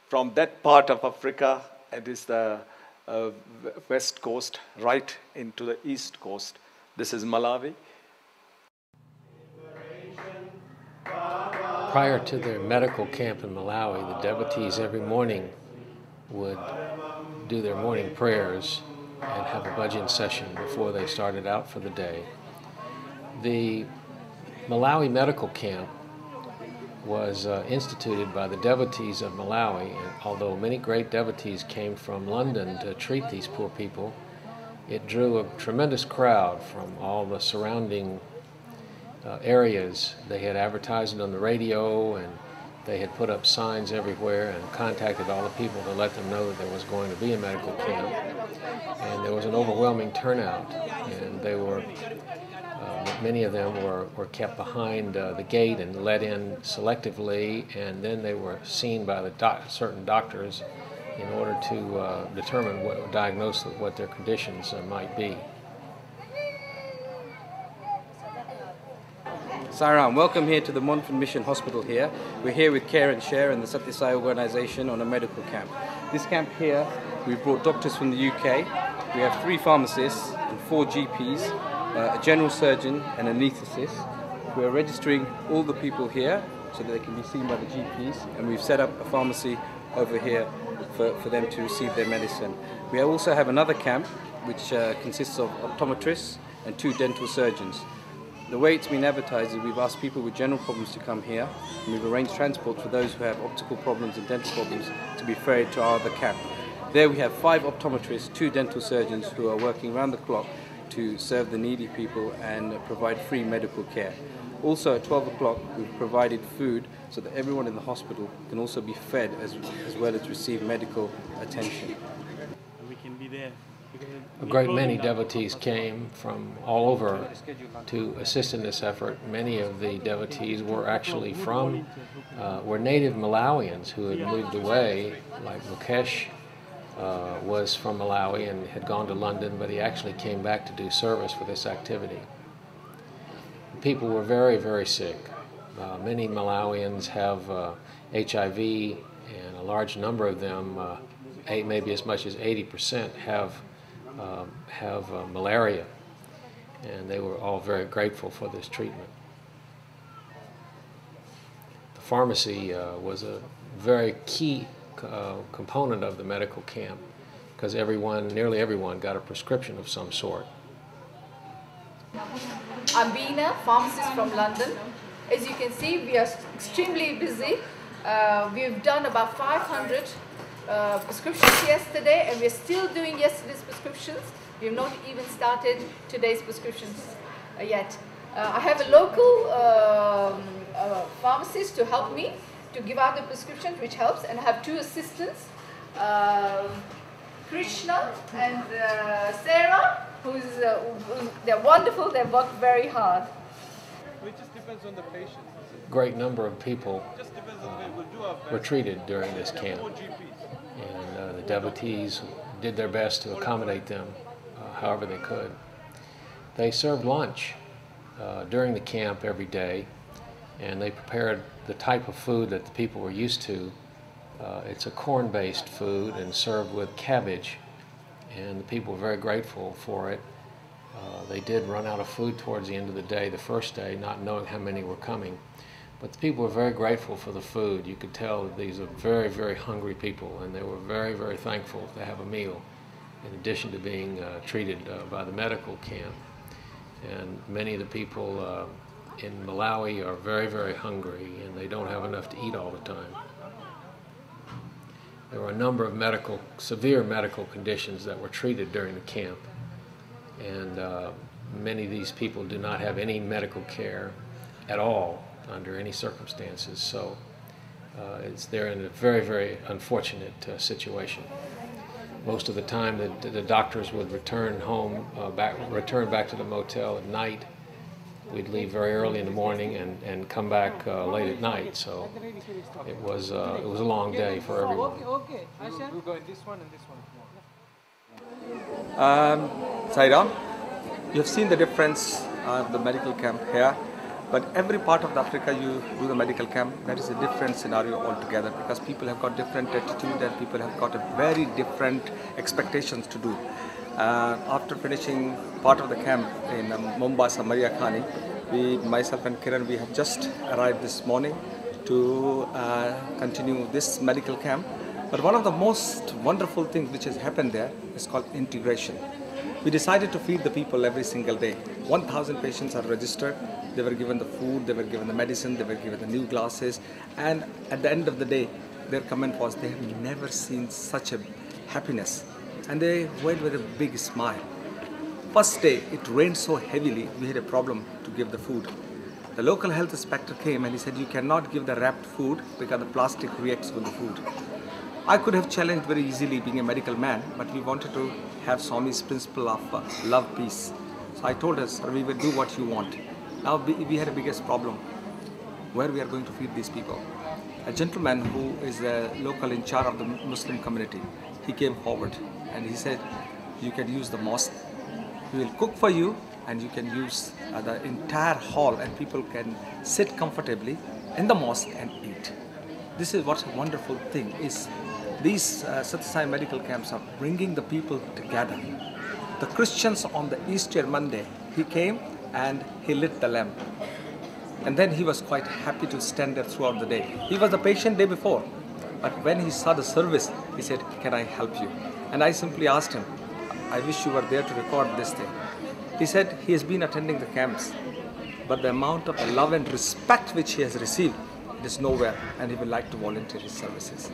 from that part of Africa. It is the west coast, right into the east coast. This is Malawi. Prior to their medical camp in Malawi, the devotees every morning would do their morning prayers and have a bhajan session before they started out for the day. The Malawi medical camp was instituted by the devotees of Malawi, and although many great devotees came from London to treat these poor people, it drew a tremendous crowd from all the surrounding areas. They had advertised it on the radio, and they had put up signs everywhere and contacted all the people to let them know that there was going to be a medical camp. And there was an overwhelming turnout, and they were many of them were kept behind the gate and let in selectively, and then they were seen by the certain doctors in order to determine diagnose what their conditions might be. Sairam, welcome here to the Montfort Mission Hospital here. We're here with Care and Share and the Satya Sai organization on a medical camp. This camp here, we've brought doctors from the UK. We have 3 pharmacists and 4 GPs, a general surgeon and an anaesthetist. We're registering all the people here so that they can be seen by the GPs, and we've set up a pharmacy over here for them to receive their medicine. We also have another camp which consists of optometrists and 2 dental surgeons. The way it's been advertised is we've asked people with general problems to come here, and we've arranged transport for those who have optical problems and dental problems to be ferried to our other camp. There we have 5 optometrists, 2 dental surgeons who are working around the clock to serve the needy people and provide free medical care. Also at 12 o'clock we've provided food so that everyone in the hospital can also be fed as well as receive medical attention. We can be there. A great many devotees came from all over to assist in this effort. Many of the devotees were actually were native Malawians who had moved away, like Mukesh was from Malawi and had gone to London, but he actually came back to do service for this activity. People were very, very sick. Many Malawians have HIV, and a large number of them, maybe as much as 80%, have malaria, and they were all very grateful for this treatment. The pharmacy was a very key component of the medical camp because nearly everyone got a prescription of some sort. I'm Beena, pharmacist from London. As you can see, we are extremely busy. We've done about 500 prescriptions yesterday, and we're still doing yesterday's prescriptions. We have not even started today's prescriptions yet. I have a local pharmacist to help me to give out the prescriptions, which helps, and I have 2 assistants, Krishna and Sarah, they're wonderful. They work very hard. It just depends on the patient. Great number of people were treated during this camp, and the devotees did their best to accommodate them however they could. They served lunch during the camp every day, and they prepared the type of food that the people were used to. It's a corn-based food and served with cabbage, and the people were very grateful for it. They did run out of food towards the end of the day, the first day, not knowing how many were coming. But the people were very grateful for the food. You could tell that these are very, very hungry people, and they were very, very thankful to have a meal, in addition to being treated by the medical camp. And many of the people in Malawi are very, very hungry, and they don't have enough to eat all the time. There were a number of severe medical conditions that were treated during the camp, and many of these people do not have any medical care at all under any circumstances, so they're in a very, very unfortunate situation. Most of the time the doctors would return back to the motel at night. We'd leave very early in the morning and come back late at night, so it was a long day for everyone. We'll go in this one and this one. Sairam, you've seen the difference of the medical camp here. But every part of Africa you do the medical camp, that is a different scenario altogether, because people have got different attitude and people have got a very different expectations to do. After finishing part of the camp in Mombasa, Maria Khani, myself and Kiran, we have just arrived this morning to continue this medical camp. But one of the most wonderful things which has happened there is called integration. We decided to feed the people every single day. 1,000 patients are registered. They were given the food, they were given the medicine, they were given the new glasses. And at the end of the day, their comment was they have never seen such a happiness. And they went with a big smile. First day, it rained so heavily, we had a problem to give the food. The local health inspector came and he said, you cannot give the wrapped food because the plastic reacts with the food. I could have challenged very easily being a medical man, but we wanted to have Swami's principle of love, peace. So I told her, sir, we will do what you want. Now we had a biggest problem, where we are going to feed these people. A gentleman who is a local in charge of the Muslim community, he came forward and he said, you can use the mosque, we will cook for you and you can use the entire hall and people can sit comfortably in the mosque and eat. This is what's a wonderful thing is these Sathya Sai medical camps are bringing the people together. The Christians on the Easter Monday, he came and he lit the lamp. And then he was quite happy to stand there throughout the day. He was the patient day before. But when he saw the service, he said, can I help you? And I simply asked him, I wish you were there to record this thing. He said he has been attending the camps, but the amount of love and respect which he has received, it is nowhere, and he would like to volunteer his services.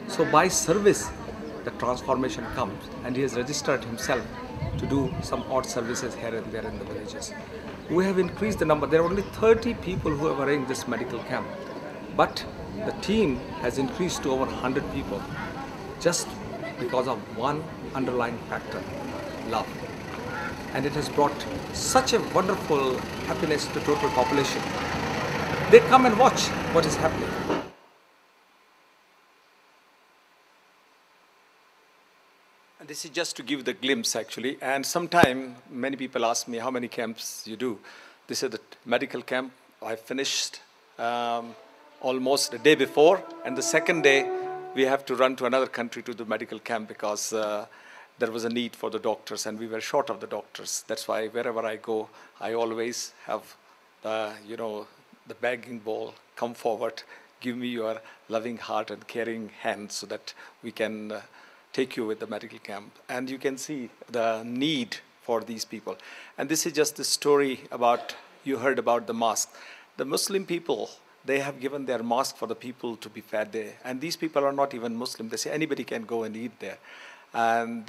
So by service, the transformation comes, and he has registered himself to do some odd services here and there in the villages. We have increased the number. There are only 30 people who have arranged this medical camp, but the team has increased to over 100 people just because of one underlying factor, love. And it has brought such a wonderful happiness to the total population. They come and watch what is happening. And this is just to give the glimpse actually. And sometime many people ask me how many camps you do. This is the medical camp. I finished almost the day before, and the second day we have to run to another country to do medical camp because there was a need for the doctors and we were short of the doctors. That's why wherever I go, I always have the begging bowl, come forward, give me your loving heart and caring hand so that we can take you with the medical camp. And you can see the need for these people. And this is just the story about, you heard about the mosque. The Muslim people, they have given their mosque for the people to be fed there. And these people are not even Muslim. They say anybody can go and eat there. And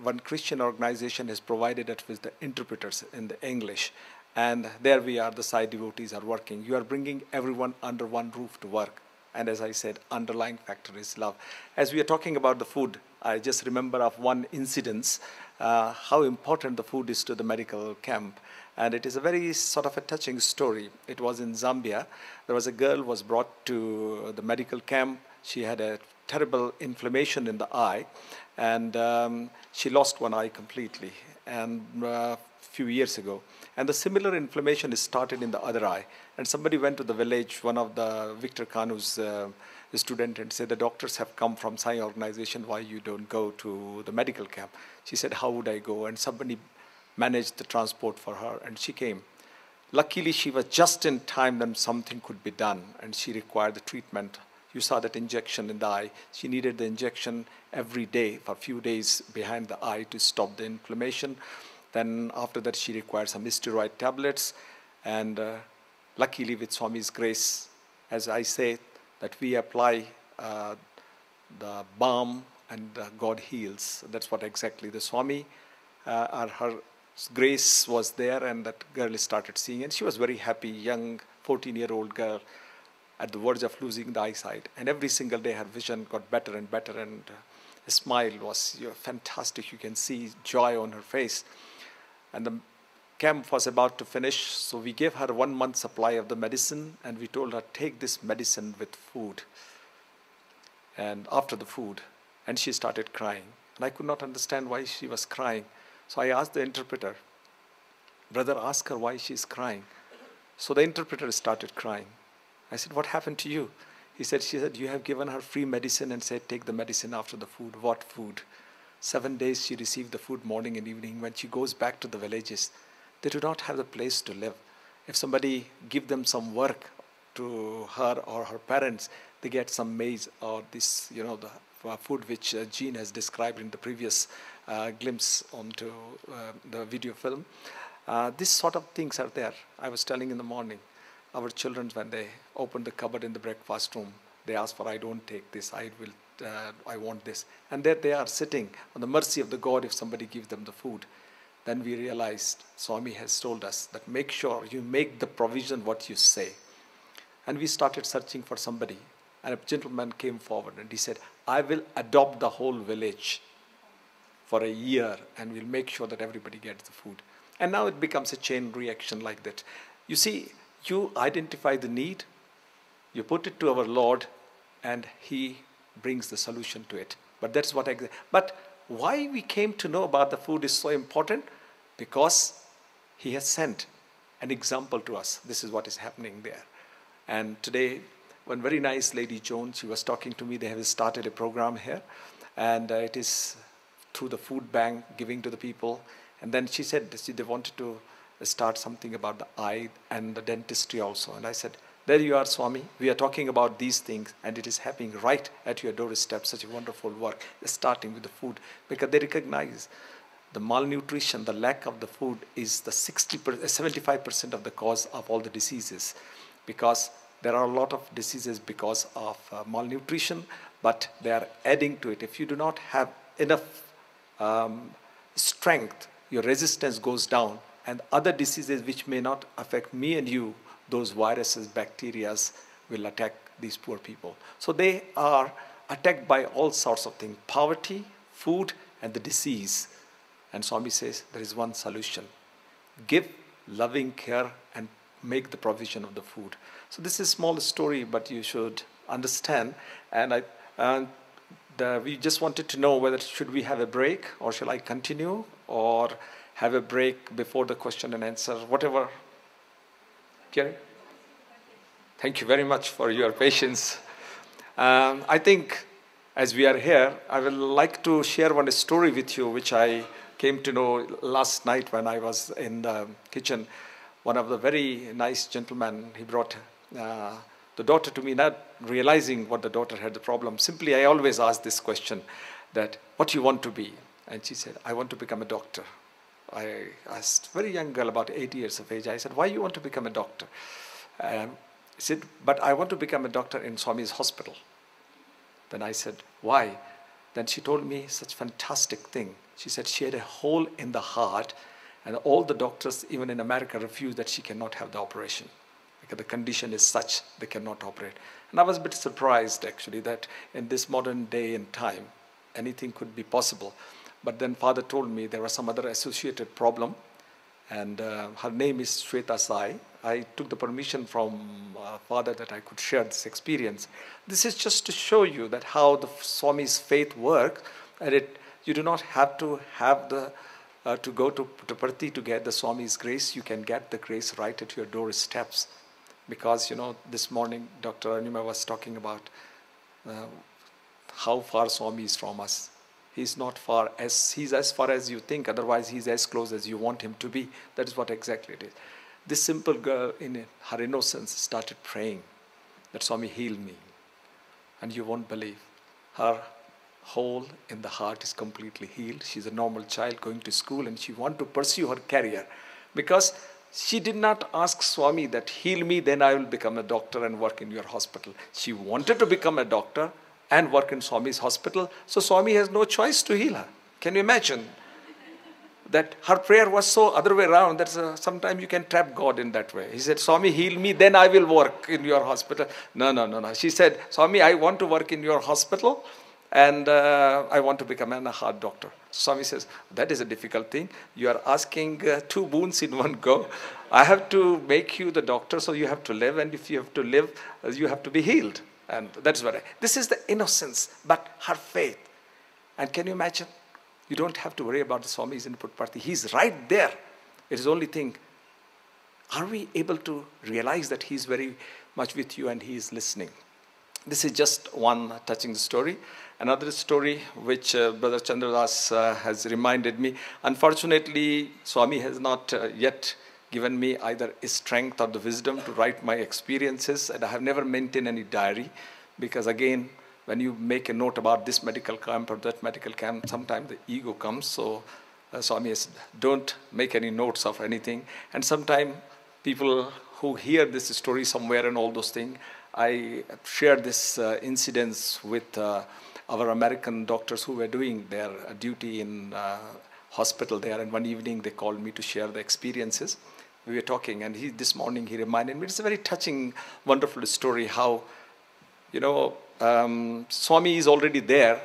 one Christian organization has provided us with the interpreters in the English. And there we are, the Sai devotees are working. You are bringing everyone under one roof to work. And as I said, underlying factor is love. As we are talking about the food, I just remember of one incident, how important the food is to the medical camp. And it is a very sort of a touching story. It was in Zambia. There was a girl who was brought to the medical camp. She had a terrible inflammation in the eye. And she lost one eye completely. And a few years ago. And the similar inflammation is started in the other eye. And somebody went to the village, one of the Victor Kanu's student, and said, the doctors have come from Sai organization, why you don't go to the medical camp? She said, how would I go? And somebody managed the transport for her, and she came. Luckily, she was just in time when something could be done, and she required the treatment. You saw that injection in the eye. She needed the injection every day for a few days behind the eye to stop the inflammation. Then after that, she required some steroid tablets. And luckily, with Swami's grace, as I say, that we apply the balm and God heals. That's what exactly the Swami, her grace was there, and that girl started seeing. And she was very happy, young 14-year-old girl at the verge of losing the eyesight. And every single day, her vision got better and better. And a smile was fantastic. You can see joy on her face. And the camp was about to finish, so we gave her 1 month supply of the medicine, and we told her, take this medicine with food. And after the food, and she started crying. And I could not understand why she was crying. So I asked the interpreter, brother, ask her why she's crying. So the interpreter started crying. I said, what happened to you? She said, you have given her free medicine and said, take the medicine after the food. What food? 7 days she received the food morning and evening. When she goes back to the villages, they do not have the place to live. If somebody give them some work to her or her parents, they get some maize or this, the food which Jean has described in the previous glimpse onto the video film. These sort of things are there. I was telling in the morning, our children, when they open the cupboard in the breakfast room, they ask for, I don't take this, I want this. And there they are sitting on the mercy of the God if somebody gives them the food. Then we realized, Swami has told us that make sure you make the provision what you say. And we started searching for somebody. And a gentleman came forward and he said, I will adopt the whole village for a year and we'll make sure that everybody gets the food. And now it becomes a chain reaction like that. You see, you identify the need, you put it to our Lord, and He brings the solution to it. But that's what But why we came to know about the food is so important, because He has sent an example to us. This is what is happening there. And today, one very nice lady, Joan, she was talking to me. They have started a program here, and it is through the food bank, giving to the people. And then she said they wanted to start something about the eye and the dentistry also. And I said, there you are, Swami. We are talking about these things, and it is happening right at your doorstep. Such a wonderful work, starting with the food, because they recognize the malnutrition, the lack of the food is the 75% of the cause of all the diseases, because there are a lot of diseases because of malnutrition, but they are adding to it. If you do not have enough strength, your resistance goes down, and other diseases which may not affect me and you, those viruses, bacteria will attack these poor people. So they are attacked by all sorts of things, poverty, food, and the disease. And Swami says there is one solution. Give loving care and make the provision of the food. So this is a small story, but you should understand. And we just wanted to know whether should we have a break, or shall I continue, or have a break before the question and answer, whatever. Kerry? Thank you very much for your patience. I think as we are here, I would like to share one story with you, which I came to know last night when I was in the kitchen. One of the very nice gentlemen, he brought the daughter to me, not realizing what the daughter had the problem. Simply, I always ask this question, that what do you want to be? And she said, I want to become a doctor. I asked a very young girl, about 8 years of age, I said, why you want to become a doctor? She said, but I want to become a doctor in Swami's hospital. Then I said, why? Then she told me such fantastic thing. She said she had a hole in the heart, and all the doctors, even in America, refused that she cannot have the operation, because the condition is such they cannot operate. And I was a bit surprised, actually, that in this modern day and time, anything could be possible. But then Father told me there was some other associated problem, and her name is Shweta Sai. I took the permission from Father that I could share this experience. This is just to show you that how the Swami's faith works, and you do not have to have to go to Puttaparthi to get the Swami's grace. You can get the grace right at your doorsteps. Because, this morning Dr. Anima was talking about how far Swami is from us. He's not far, he's as far as you think, otherwise he's as close as you want him to be. That is what exactly it is. This simple girl, in her innocence, started praying that Swami heal me. And you won't believe, her hole in the heart is completely healed. She's a normal child going to school, and she wants to pursue her career, because she did not ask Swami that heal me, then I will become a doctor and work in your hospital. She wanted to become a doctor and work in Swami's hospital, so Swami has no choice to heal her. Can you imagine? That her prayer was so other way around that sometimes you can trap God in that way. He said, Swami, heal me, then I will work in your hospital. No. She said, Swami, I want to work in your hospital, and I want to become a heart doctor. Swami says, that is a difficult thing. You are asking two boons in one go. I have to make you the doctor, so you have to live, and if you have to live, you have to be healed. And that's what this is the innocence, but her faith. And can you imagine? You don't have to worry about the Swami is in Puttaparthi. He's right there. It is the only thing. Are we able to realize that He's very much with you and He is listening? This is just one touching story. Another story which Brother Chandradas has reminded me. Unfortunately, Swami has not yet given me either a strength or the wisdom to write my experiences, and I have never maintained any diary, because again, when you make a note about this medical camp or that medical camp, sometimes the ego comes. So Swami says, don't make any notes of anything. And sometimes people who hear this story somewhere and all those things, I shared this incidents with our American doctors who were doing their duty in hospital there. And one evening they called me to share the experiences. We were talking, and this morning he reminded me. It's a very touching, wonderful story how, Swami is already there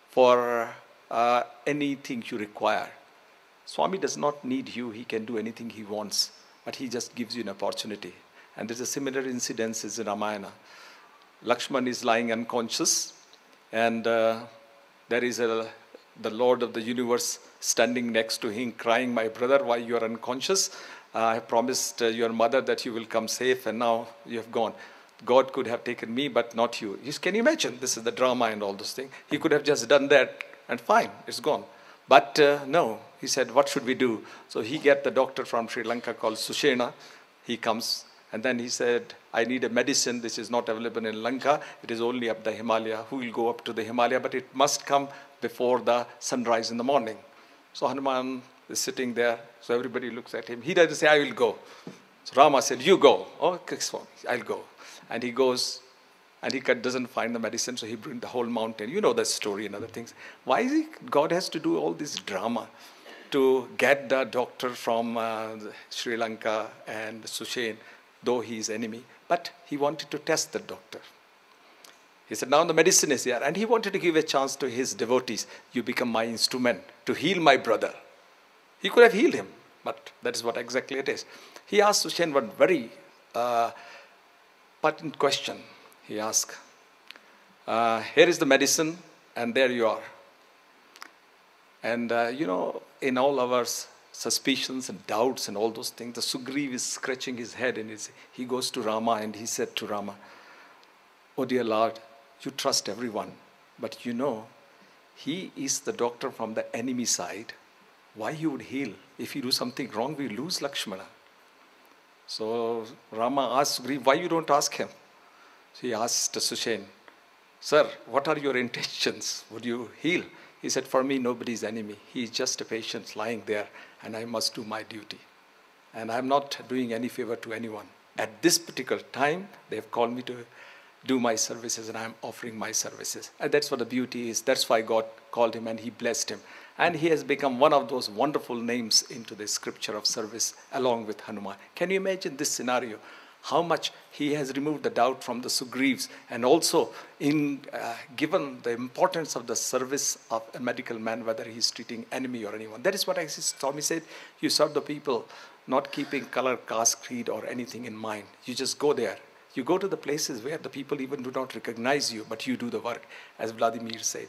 for anything you require. Swami does not need you. He can do anything he wants, but he just gives you an opportunity. And there's a similar incident in Ramayana. Lakshman is lying unconscious, and there is the Lord of the universe standing next to him, crying, "My brother, why you are unconscious? I have promised your mother that you will come safe, and now you have gone. God could have taken me, but not you." Can you imagine? This is the drama and all those things. He could have just done that, and fine, it's gone. But no, he said, what should we do? So he get the doctor from Sri Lanka called Sushena. He comes, and then he said, I need a medicine. This is not available in Lanka. It is only up the Himalaya. Who will go up to the Himalaya? But it must come before the sunrise in the morning. So Hanuman is sitting there. So everybody looks at him. He doesn't say, I will go. So Rama said, you go. Oh, okay, Swami, I'll go. And he goes, and he doesn't find the medicine, so he brings the whole mountain. You know the story and other things. Why is God has to do all this drama to get the doctor from Sri Lanka and Sushen, though he is enemy? But he wanted to test the doctor. He said, now the medicine is here. And he wanted to give a chance to his devotees. You become my instrument to heal my brother. He could have healed him, but that is what exactly it is. He asked Sushen one very pertinent question. He asked, here is the medicine, and there you are. And, in all our suspicions and doubts and all those things, the Sugriv is scratching his head, and he goes to Rama, and he said to Rama, oh dear Lord, you trust everyone, but he is the doctor from the enemy side. Why you would heal? If you do something wrong, we lose Lakshmana. So Rama asked Sugriv, why you don't ask him? So he asked Sushen, sir, what are your intentions? Would you heal? He said, for me, nobody's enemy. He is just a patient lying there, and I must do my duty. And I'm not doing any favor to anyone. At this particular time, they have called me to do my services, and I'm offering my services. And that's what the beauty is. That's why God called him, and he blessed him. And he has become one of those wonderful names into the scripture of service, along with Hanuman. Can you imagine this scenario? How much he has removed the doubt from the Sugrivs, and also given the importance of the service of a medical man, whether he's treating enemy or anyone. That is what Swami said, you serve the people, not keeping color, caste, creed or anything in mind. You just go there. You go to the places where the people even do not recognize you, but you do the work, as Vladimir said.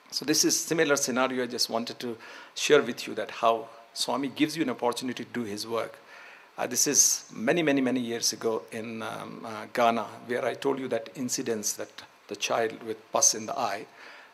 So this is similar scenario I just wanted to share with you, that how Swami gives you an opportunity to do his work. This is many, many, many years ago in Ghana, where I told you that incidents, that the child with pus in the eye.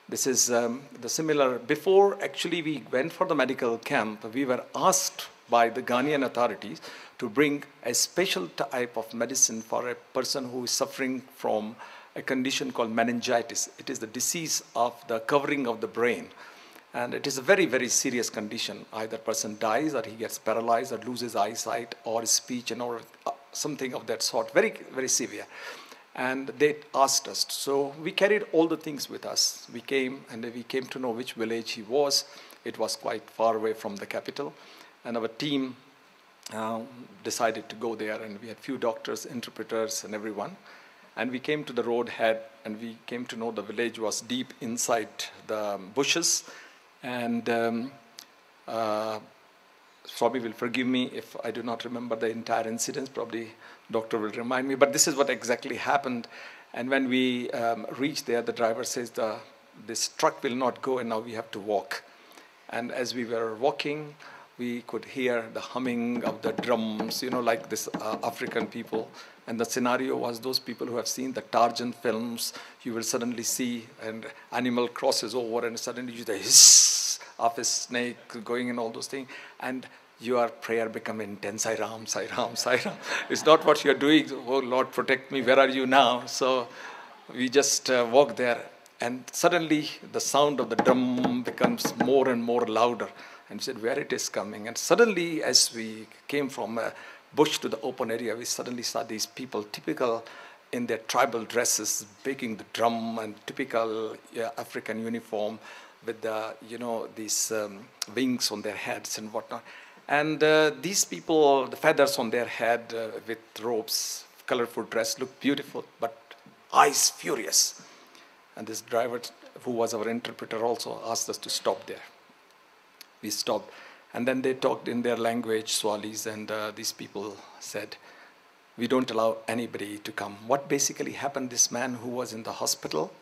This is the similar. Before actually we went for the medical camp, we were asked by the Ghanaian authorities to bring a special type of medicine for a person who is suffering from a condition called meningitis. It is the disease of the covering of the brain. And it is a very, very serious condition. Either person dies, or he gets paralyzed, or loses eyesight, or speech, or something of that sort. Very, very severe. And they asked us. So we carried all the things with us. We came, and we came to know which village he was. It was quite far away from the capital. And our team decided to go there. And we had few doctors, interpreters, and everyone. And we came to the road head, and we came to know the village was deep inside the bushes. And Swami will forgive me if I do not remember the entire incident. Probably doctor will remind me. But this is what exactly happened. And when we reached there, the driver says, this truck will not go, and now we have to walk. And as we were walking, we could hear the humming of the drums, like this African people. And the scenario was those people who have seen the Tarzan films, you will suddenly see an animal crosses over and suddenly you the hiss of a snake going and all those things. And your prayer become intense, Sai Ram, Sai Ram, Sai Ram. It's not what you're doing, oh Lord, protect me, where are you now? So we just walk there. And suddenly the sound of the drum becomes more and more louder. And we said, where it is coming? And suddenly, as we came from a bush to the open area, we suddenly saw these people, typical in their tribal dresses, beating the drum and typical African uniform with the, these wings on their heads and whatnot. And these people, the feathers on their head with robes, colorful dress, looked beautiful, but eyes furious. And this driver, who was our interpreter, also asked us to stop there. We stopped. And then they talked in their language, Swalis, and these people said, we don't allow anybody to come. What basically happened, this man who was in the hospital,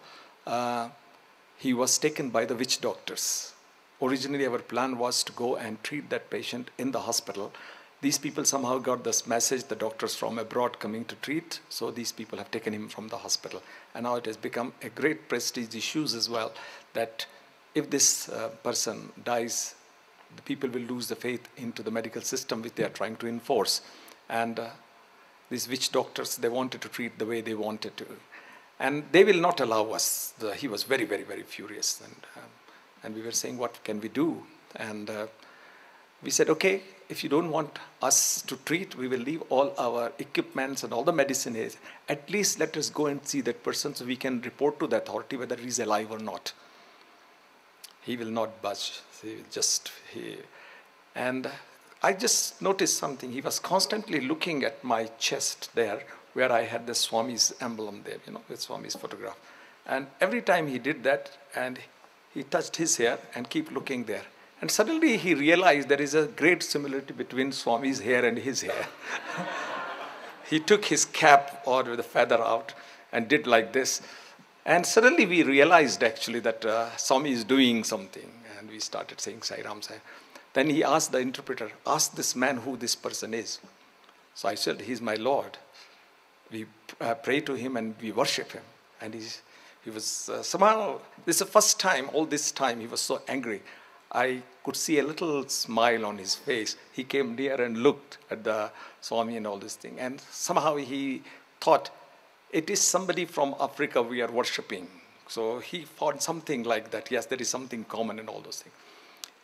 he was taken by the witch doctors. Originally, our plan was to go and treat that patient in the hospital. These people somehow got this message, the doctors from abroad coming to treat, so these people have taken him from the hospital. And now it has become a great prestige issue as well, that if this person dies, the people will lose the faith into the medical system which they are trying to enforce. And these witch doctors, they wanted to treat the way they wanted to. And they will not allow us. He was very, very, very furious. And we were saying, what can we do? And we said, okay, if you don't want us to treat, we will leave all our equipments and all the medicine here. At least let us go and see that person so we can report to the authority whether he is alive or not. He will not budge. He will just, and I just noticed something. He was constantly looking at my chest there, where I had the Swami's emblem there, with Swami's photograph. And every time he did that, and he touched his hair and keep looking there. And suddenly he realized there is a great similarity between Swami's hair and his hair. He took his cap or with the feather out and did like this. And suddenly we realized actually that Swami is doing something. And we started saying Sai Ram, Sai. Then he asked the interpreter, ask this man who this person is. So I said, he's my Lord. We pray to him and we worship him. And he was somehow, this is the first time, all this time, he was so angry. I could see a little smile on his face. He came near and looked at the Swami and all this thing. And somehow he thought, it is somebody from Africa we are worshipping. So he found something like that. Yes, there is something common in all those things.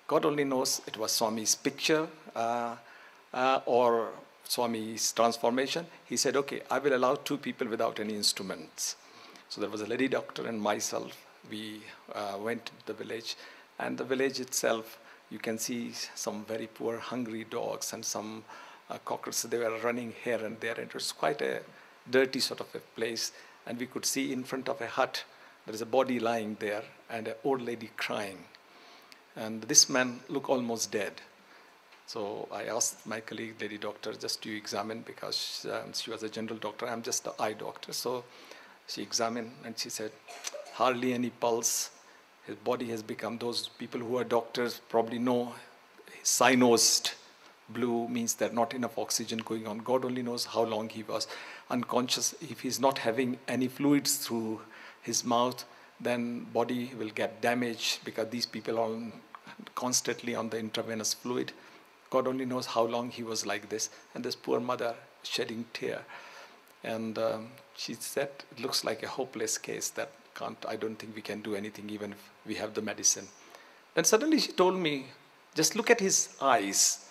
God only knows it was Swami's picture or Swami's transformation. He said, okay, I will allow 2 people without any instruments. So there was a lady doctor and myself. We went to the village. And the village itself, you can see some very poor, hungry dogs and some cockroaches. They were running here and there. And it was quite a dirty sort of a place. And we could see in front of a hut, there is a body lying there and an old lady crying. And this man looked almost dead. So I asked my colleague, lady doctor, just to examine, because she was a general doctor. I'm just the eye doctor. So she examined and she said, hardly any pulse. His body has become, those people who are doctors probably know, cyanosed. Blue means there's not enough oxygen going on. God only knows how long he was unconscious. If he's not having any fluids through his mouth, then body will get damaged, because these people are constantly on the intravenous fluid. God only knows how long he was like this. And this poor mother shedding tear. And she said, it looks like a hopeless case that I don't think we can do anything even if we have the medicine. Then suddenly she told me, just look at his eyes,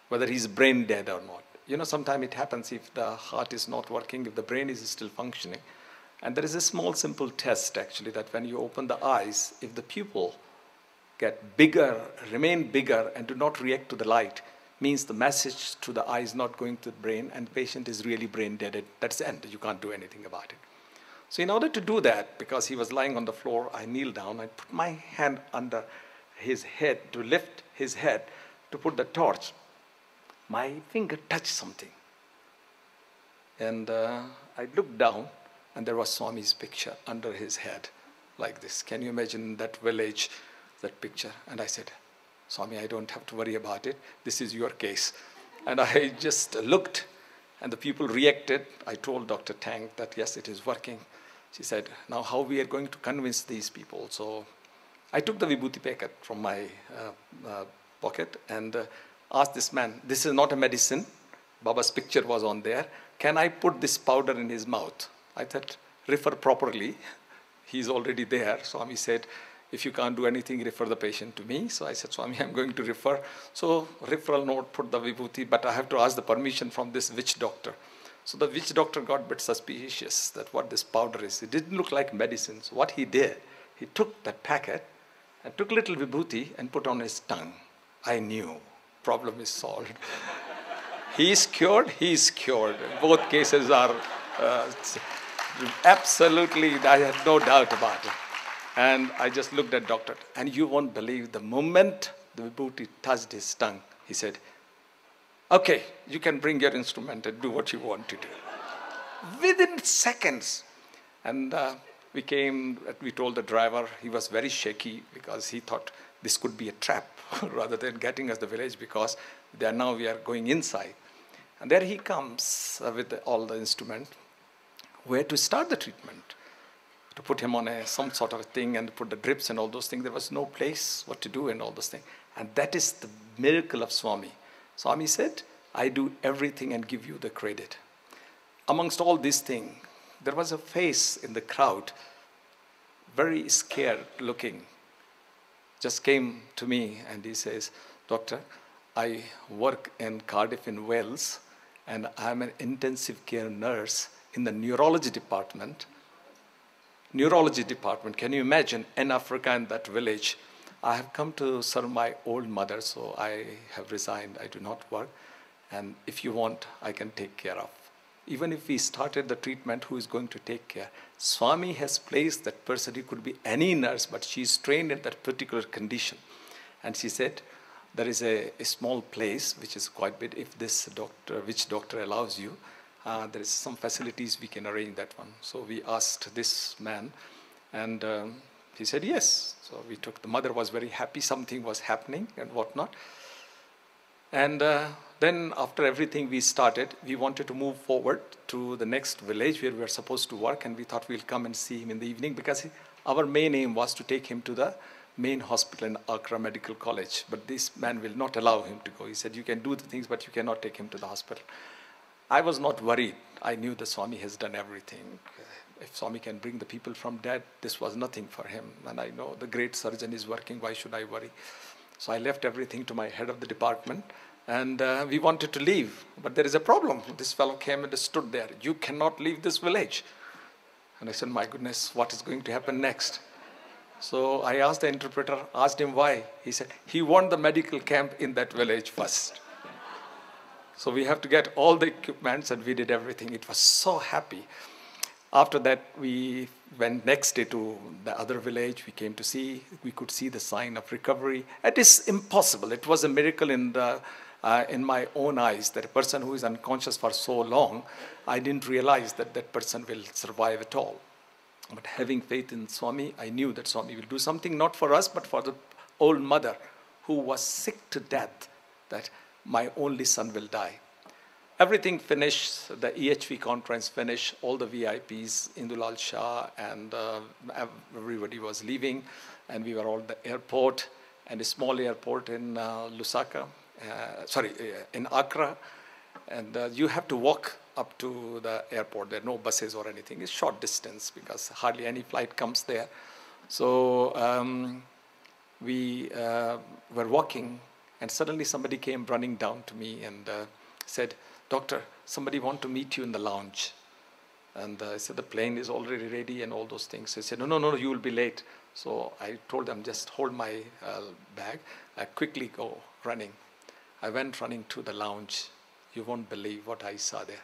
whether he's brain dead or not. Sometimes it happens if the heart is not working, if the brain is still functioning. And there is a small, simple test, actually, that when you open the eyes, if the pupil get bigger, remain bigger, and do not react to the light, means the message to the eye is not going to the brain, and the patient is really brain dead. That's the end. You can't do anything about it. So in order to do that, because he was lying on the floor, I kneeled down. I put my hand under his head to lift his head to put the torch. My finger touched something. And I looked down, and there was Swami's picture under his head, like this. Can you imagine that village, that picture? And I said, Swami, I don't have to worry about it. This is your case. And I just looked, and the people reacted. I told Dr. Tang that, yes, it is working. She said, now how we are going to convince these people? So I took the vibhuti packet from my pocket and asked this man, this is not a medicine. Baba's picture was on there. Can I put this powder in his mouth? I thought, refer properly. He's already there. Swami said, if you can't do anything, refer the patient to me. So I said, Swami, I'm going to refer. So referral note, put the vibhuti, but I have to ask the permission from this witch doctor. So the witch doctor got a bit suspicious that what this powder is. It didn't look like medicine. So what he did, he took that packet and took little vibhuti and put on his tongue. I knew, problem is solved. He is cured, he is cured. Both cases are absolutely, I had no doubt about it. And I just looked at doctor, and you won't believe the moment the vibhuti touched his tongue, he said, okay, you can bring your instrument and do what you want to do. Within seconds. And we told the driver, he was very shaky because he thought this could be a trap rather than getting us the village, because now we are going inside. And there he comes with all the instrument. Where to start the treatment? To put him on some sort of a thing and put the drips and all those things. There was no place what to do and all those things. And that is the miracle of Swami. Swami said, I do everything and give you the credit. Amongst all these things, there was a face in the crowd, very scared looking, just came to me and he says, Doctor, I work in Cardiff in Wales and I'm an intensive care nurse in the neurology department. Neurology department, can you imagine, in Africa, in that village? I have come to serve my old mother, so I have resigned. I do not work. And if you want, I can take care of. Even if we started the treatment, who is going to take care? Swami has placed that person. It could be any nurse, but she is trained in that particular condition. And she said, there is a small place, which is quite big. If this doctor, which doctor allows you, there is some facilities, we can arrange that one. So we asked this man, and he said yes. So we took, the mother was very happy, something was happening and whatnot. And then after everything we started, we wanted to move forward to the next village where we were supposed to work, and we thought we'll come and see him in the evening, because our main aim was to take him to the main hospital in Accra Medical College. But this man will not allow him to go. He said, you can do the things, but you cannot take him to the hospital. I was not worried. I knew the Swami has done everything. If Swami can bring the people from dead, this was nothing for him. And I know the great surgeon is working, why should I worry? So I left everything to my head of the department, and we wanted to leave. But there is a problem. This fellow came and stood there. You cannot leave this village. And I said, my goodness, what is going to happen next? So I asked the interpreter, asked him why. He said, he won the medical camp in that village first. So we have to get all the equipments, and we did everything. It was so happy. After that, we went next day to the other village. We came to see, we could see the sign of recovery. It is impossible. It was a miracle in my own eyes that a person who is unconscious for so long, I didn't realize that that person will survive at all. But having faith in Swami, I knew that Swami will do something, not for us, but for the old mother who was sick to death, that my only son will die. Everything finished, the EHV conference finished, all the VIPs, Indulal Shah, and everybody was leaving, and we were all at the airport, and a small airport in in Accra, and you have to walk up to the airport. There are no buses or anything. It's short distance because hardly any flight comes there. So we were walking, and suddenly somebody came running down to me and said, Doctor, somebody want to meet you in the lounge. And I said, the plane is already ready and all those things. So he said, no, you will be late. So I told them, just hold my bag. I quickly go running. I went running to the lounge. You won't believe what I saw there.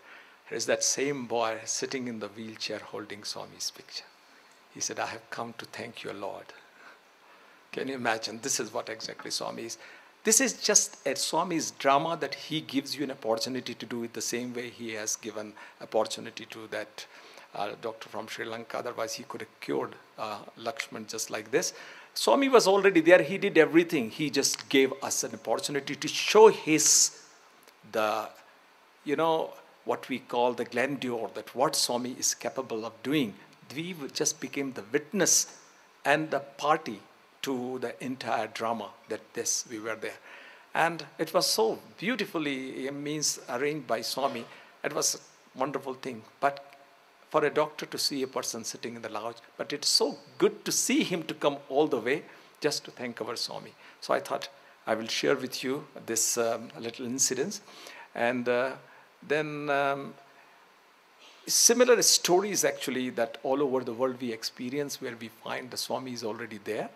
There's that same boy sitting in the wheelchair holding Swami's picture. He said, I have come to thank your Lord. Can you imagine? This is what exactly Swami is. This is just a Swami's drama that he gives you an opportunity to do it the same way he has given opportunity to that doctor from Sri Lanka. Otherwise, he could have cured Lakshman just like this. Swami was already there. He did everything. He just gave us an opportunity to show what we call the grandeur, that what Swami is capable of doing. We just became the witness and the party to the entire drama we were there. And it was so beautifully arranged by Swami. It was a wonderful thing. But for a doctor to see a person sitting in the lounge, but it's so good to see him to come all the way just to thank our Swami. So I thought I will share with you this little incident. And then similar stories actually that all over the world we experience, where we find the Swami is already there.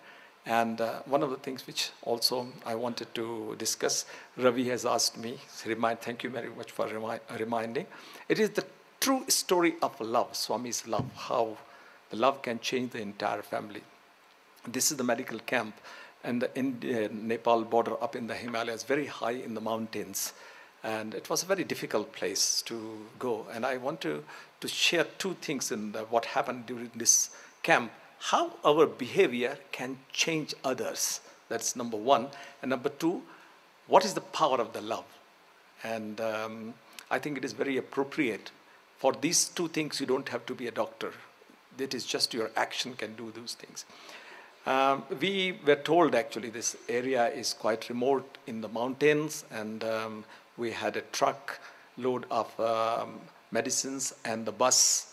And one of the things which also I wanted to discuss, Ravi has asked me, thank you very much for reminding. It is the true story of love, Swami's love, how the love can change the entire family. This is the medical camp and the Nepal border up in the Himalayas, very high in the mountains. And it was a very difficult place to go. And I want to share two things in what happened during this camp. How our behavior can change others. That's number one. And number two, what is the power of the love? And I think it is very appropriate. For these two things, you don't have to be a doctor. It is just your action can do those things. We were told actually this area is quite remote in the mountains, and we had a truck load of medicines and the bus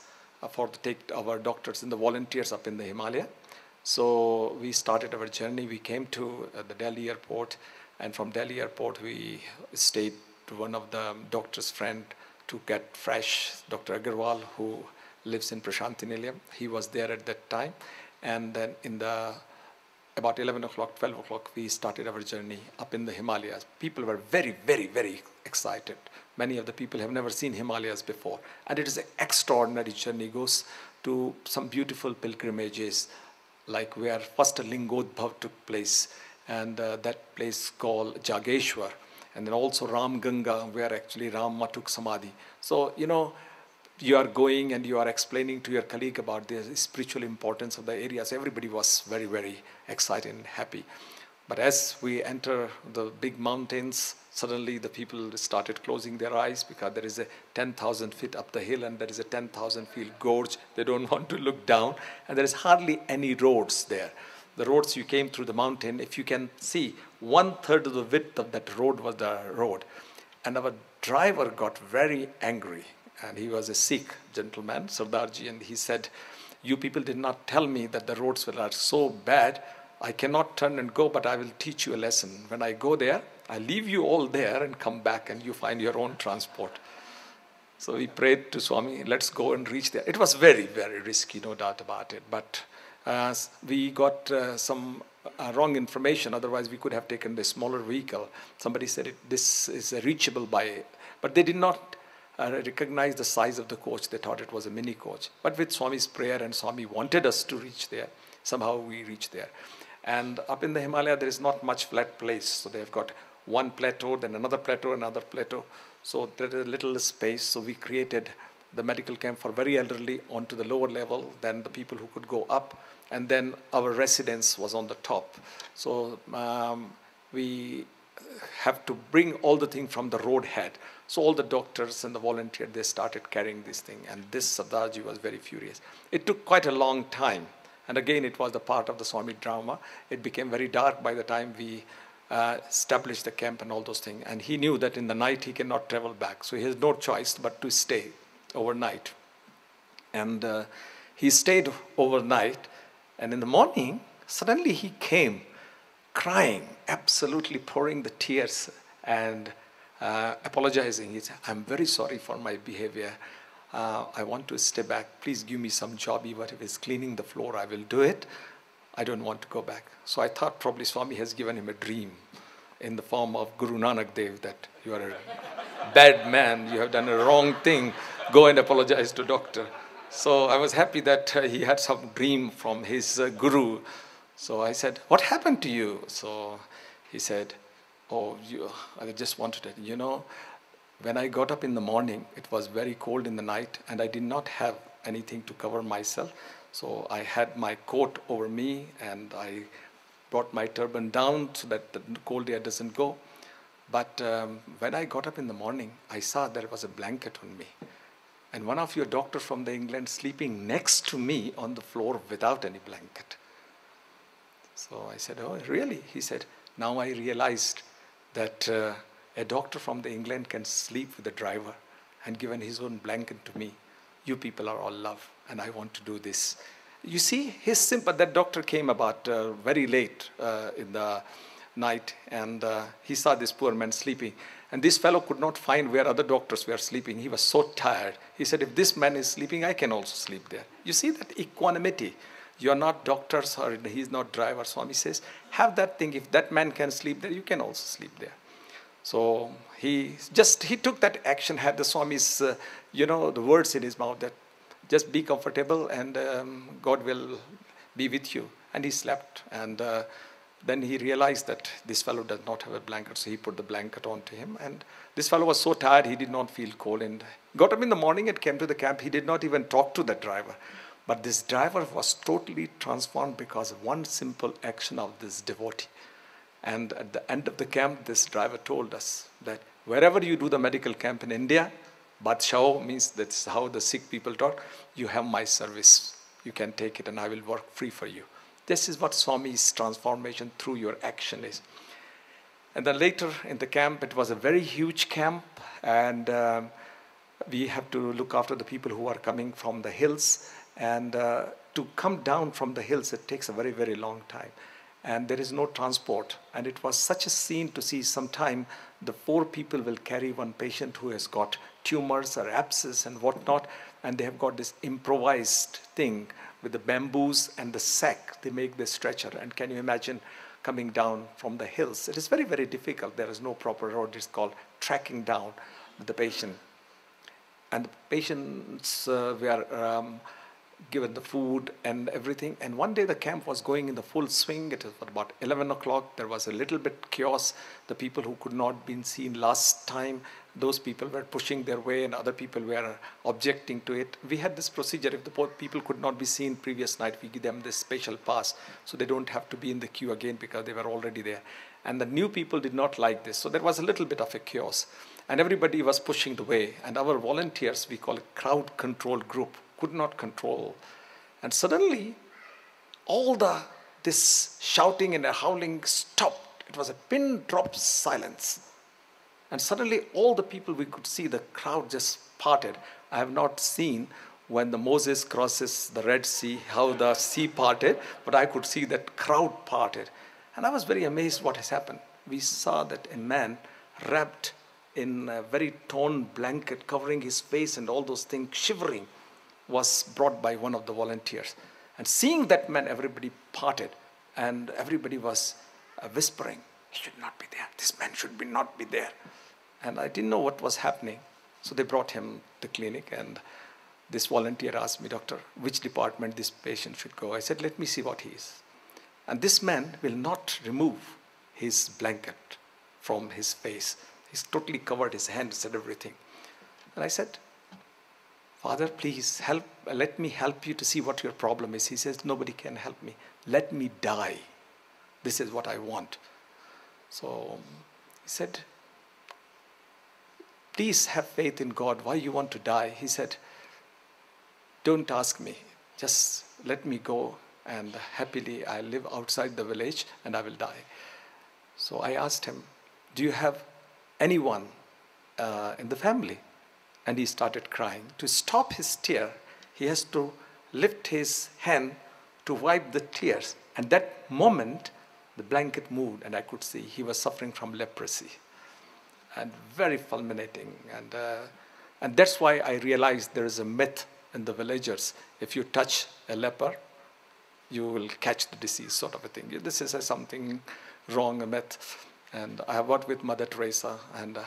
for to take our doctors and the volunteers up in the Himalaya. So we started our journey. We came to the Delhi airport, and from Delhi airport we stayed to one of the doctor's friend to get fresh, Dr. Agarwal, who lives in Prashanti Nilayam. He was there at that time. And then about 11 o'clock, 12 o'clock, we started our journey up in the Himalayas. People were very, very, very excited. Many of the people have never seen Himalayas before. And it is an extraordinary journey. It goes to some beautiful pilgrimages, like where first a Lingodbhav took place, and that place called Jageshwar. And then also Ram Ganga, where actually Rama took Samadhi. So, you are going and you are explaining to your colleague about the spiritual importance of the area. So everybody was very, very excited and happy. But as we enter the big mountains, suddenly the people started closing their eyes, because there is a 10,000 feet up the hill and there is a 10,000 feet gorge. They don't want to look down, and there is hardly any roads there. The roads you came through the mountain, if you can see, 1/3 of the width of that road was the road. And our driver got very angry. And he was a Sikh gentleman, Sardarji, and he said, "You people did not tell me that the roads are so bad. I cannot turn and go, but I will teach you a lesson. When I go there, I leave you all there and come back, and you find your own transport." So we prayed to Swami, let's go and reach there. It was very, very risky, no doubt about it. But we got some wrong information. Otherwise, we could have taken the smaller vehicle. Somebody said this is reachable by, but they did not recognize the size of the coach. They thought it was a mini coach. But with Swami's prayer, and Swami wanted us to reach there, somehow we reached there. And up in the Himalaya, there is not much flat place. So they've got one plateau, then another plateau, another plateau. So there is a little space. So we created the medical camp for very elderly onto the lower level, then the people who could go up, and then our residence was on the top. So we have to bring all the thing from the road head. So all the doctors and the volunteers, they started carrying this thing, and this Sardarji was very furious. It took quite a long time, and again it was the part of the Swami drama. It became very dark by the time we established the camp and all those things, and he knew that in the night he cannot travel back, so he has no choice but to stay overnight. And he stayed overnight, and in the morning, suddenly he came crying, absolutely pouring the tears and apologizing. He said, "I'm very sorry for my behavior. I want to stay back. Please give me some job. Even if it's cleaning the floor, I will do it. I don't want to go back." So I thought probably Swami has given him a dream in the form of Guru Nanak Dev, that you are a bad man, you have done a wrong thing, go and apologize to doctor. So I was happy that he had some dream from his guru. So I said, "What happened to you?" So he said, "Oh, I just wanted to, when I got up in the morning, it was very cold in the night, and I did not have anything to cover myself. So I had my coat over me, and I brought my turban down so that the cold air doesn't go. But when I got up in the morning, I saw there was a blanket on me. And one of your doctors from the England sleeping next to me on the floor without any blanket. So I said, oh, really? He said, now I realized that a doctor from the England can sleep with the driver and given his own blanket to me. You people are all love, and I want to do this. You see, his simple, that doctor came about very late in the night, and he saw this poor man sleeping. And this fellow could not find where other doctors were sleeping. He was so tired. He said, if this man is sleeping, I can also sleep there. You see that equanimity. You are not doctors, or he's not driver. Swami says, have that thing. If that man can sleep there, you can also sleep there. So he took that action, had the Swami's, the words in his mouth that just be comfortable and God will be with you. And he slept. And then he realized that this fellow does not have a blanket, so he put the blanket onto him. And this fellow was so tired, he did not feel cold. And got up in the morning and came to the camp. He did not even talk to the driver. But this driver was totally transformed because of one simple action of this devotee. And at the end of the camp, this driver told us that wherever you do the medical camp in India, Badshao means that's how the Sikh people talk, you have my service. You can take it and I will work free for you. This is what Swami's transformation through your action is. And then later in the camp, it was a very huge camp, and we have to look after the people who are coming from the hills. And to come down from the hills, it takes a very, very long time. And there is no transport. And it was such a scene to see. Sometime the 4 people will carry one patient who has got tumors or abscess and whatnot, and they have got this improvised thing with the bamboos and the sack. They make the stretcher. And can you imagine coming down from the hills? It is very, very difficult. There is no proper road. It's called tracking down the patient. And the patients were given the food and everything. And one day the camp was going in the full swing. It was about 11 o'clock. There was a little bit chaos. The people who could not be seen last time, those people were pushing their way and other people were objecting to it. We had this procedure. If the people could not be seen previous night, we give them this special pass so they don't have to be in the queue again because they were already there. And the new people did not like this. So there was a little bit of a chaos. And everybody was pushing the way. And our volunteers, we call it crowd control group, could not control. And suddenly, all this shouting and howling stopped. It was a pin drop silence. And suddenly, all the people we could see, the crowd just parted. I have not seen when the Moses crosses the Red Sea, how the sea parted, but I could see that crowd parted. And I was very amazed what has happened. We saw that a man wrapped in a very torn blanket, covering his face and all those things, shivering, was brought by one of the volunteers. And seeing that man, everybody parted, and everybody was whispering, he should not be there. This man should not be there. And I didn't know what was happening. So they brought him to the clinic, and this volunteer asked me, doctor, which department this patient should go? I said, let me see what he is. And this man will not remove his blanket from his face. He's totally covered his hands and everything. And I said, Father, please help. Let me help you to see what your problem is. He says, nobody can help me. Let me die. This is what I want. So he said, please have faith in God. Why you want to die? He said, don't ask me. Just let me go, and happily I live outside the village and I will die. So I asked him, do you have anyone in the family? And he started crying. To stop his tear, he has to lift his hand to wipe the tears. And that moment, the blanket moved, and I could see he was suffering from leprosy. And very fulminating. And that's why I realized there is a myth in the villagers. If you touch a leper, you will catch the disease, sort of a thing. This is something wrong, a myth. And I have worked with Mother Teresa, and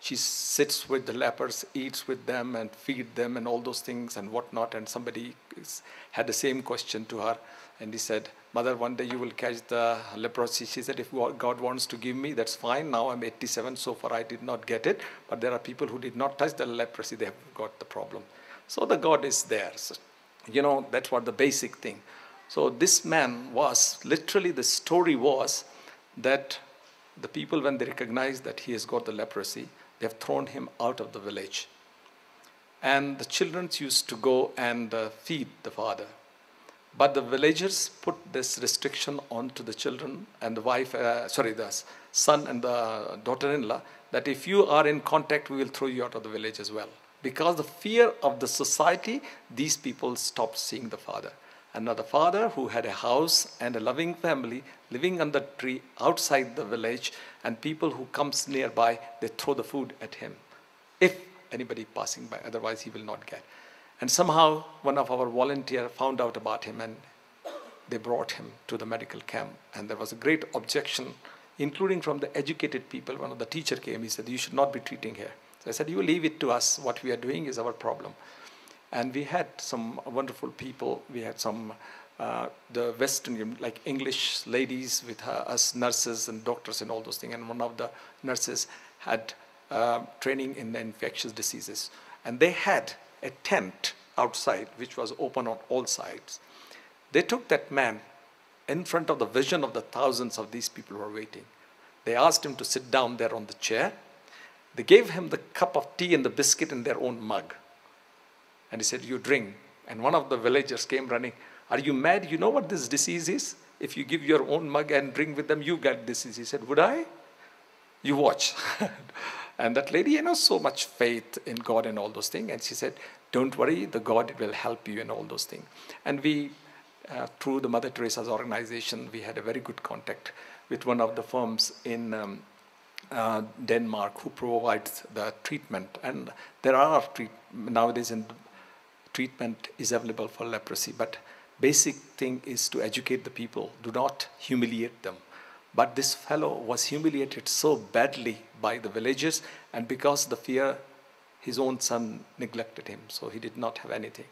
she sits with the lepers, eats with them and feed them and all those things and whatnot. And somebody had the same question to her. And he said, Mother, one day you will catch the leprosy. She said, if God wants to give me, that's fine. Now I'm 87, so far I did not get it. But there are people who did not touch the leprosy. They have got the problem. So the God is there. So, that's what the basic thing. So this man was, literally the story was that the people, when they recognize that he has got the leprosy, they have thrown him out of the village. And the children used to go and feed the father. But the villagers put this restriction onto the children and the wife, the son and the daughter-in-law, that if you are in contact, we will throw you out of the village as well. Because the fear of the society, these people stopped seeing the father. And now the father, who had a house and a loving family, living under the tree outside the village, and people who comes nearby, they throw the food at him. If anybody passing by, otherwise he will not get. And somehow one of our volunteers found out about him, and they brought him to the medical camp. And there was a great objection, including from the educated people. One of the teacher came, he said, you should not be treating here. So I said, you leave it to us. What we are doing is our problem. And we had some wonderful people. We had some, the Western, like English ladies with us, nurses and doctors and all those things. And one of the nurses had training in the infectious diseases. And they had a tent outside, which was open on all sides. They took that man in front of the vision of the thousands of these people who were waiting. They asked him to sit down there on the chair. They gave him the cup of tea and the biscuit in their own mug. And he said, you drink. And one of the villagers came running. Are you mad? You know what this disease is? If you give your own mug and drink with them, you get disease. He said, would I? You watch. And that lady, so much faith in God and all those things. And she said, don't worry, the God will help you and all those things. And we, through the Mother Teresa's organization, we had a very good contact with one of the firms in Denmark who provides the treatment. And there are nowadays treatment is available for leprosy. But basic thing is to educate the people. Do not humiliate them. But this fellow was humiliated so badly by the villagers, and because of the fear, his own son neglected him, so he did not have anything.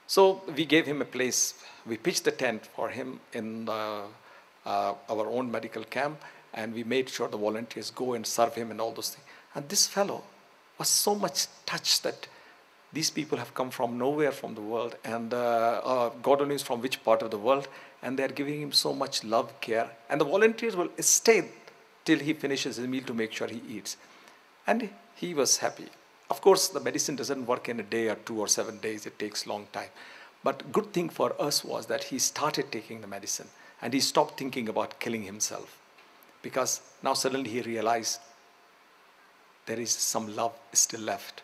So we gave him a place. We pitched the tent for him in our own medical camp, and we made sure the volunteers go and serve him and all those things. And this fellow was so much touched that these people have come from nowhere from the world, and God only knows from which part of the world, and they're giving him so much love, care. And the volunteers will stay till he finishes his meal to make sure he eats. And he was happy. Of course, the medicine doesn't work in a day or 2 or 7 days. It takes a long time. But good thing for us was that he started taking the medicine, and he stopped thinking about killing himself. Because now suddenly he realized there is some love still left.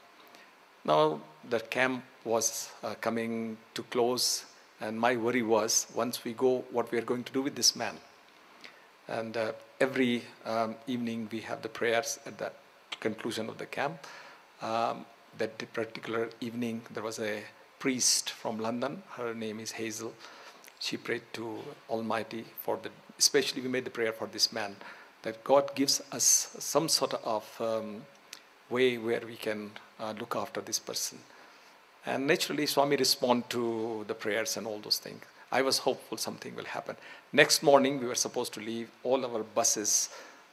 Now the camp was coming to close, and my worry was, once we go, what we are going to do with this man. And every evening we have the prayers at the conclusion of the camp. That particular evening there was a priest from London. Her name is Hazel. She prayed to Almighty for especially we made the prayer for this man, that God gives us some sort of way where we can look after this person. And naturally, Swami responded to the prayers and all those things. I was hopeful something will happen. Next morning, we were supposed to leave. All our buses,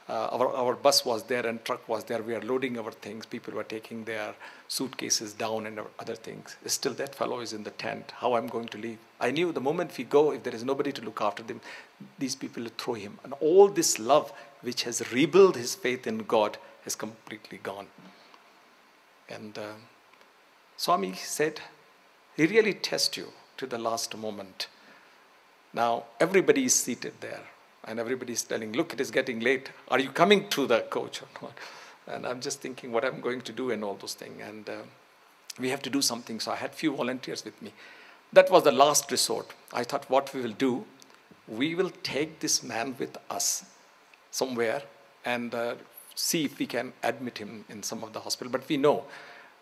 our bus was there and truck was there. We are loading our things. People were taking their suitcases down and other things. Still, that fellow is in the tent. How I'm going to leave? I knew the moment we go, if there is nobody to look after them, these people will throw him. And all this love, which has rebuilt his faith in God, has completely gone. And Swami said, he really tests you to the last moment. Now, everybody is seated there, and everybody is telling, look, it is getting late. Are you coming to the coach or not? And I'm just thinking what I'm going to do and all those things. And we have to do something. So I had few volunteers with me. That was the last resort. I thought what we will do, we will take this man with us somewhere and see if we can admit him in some of the hospital. But we know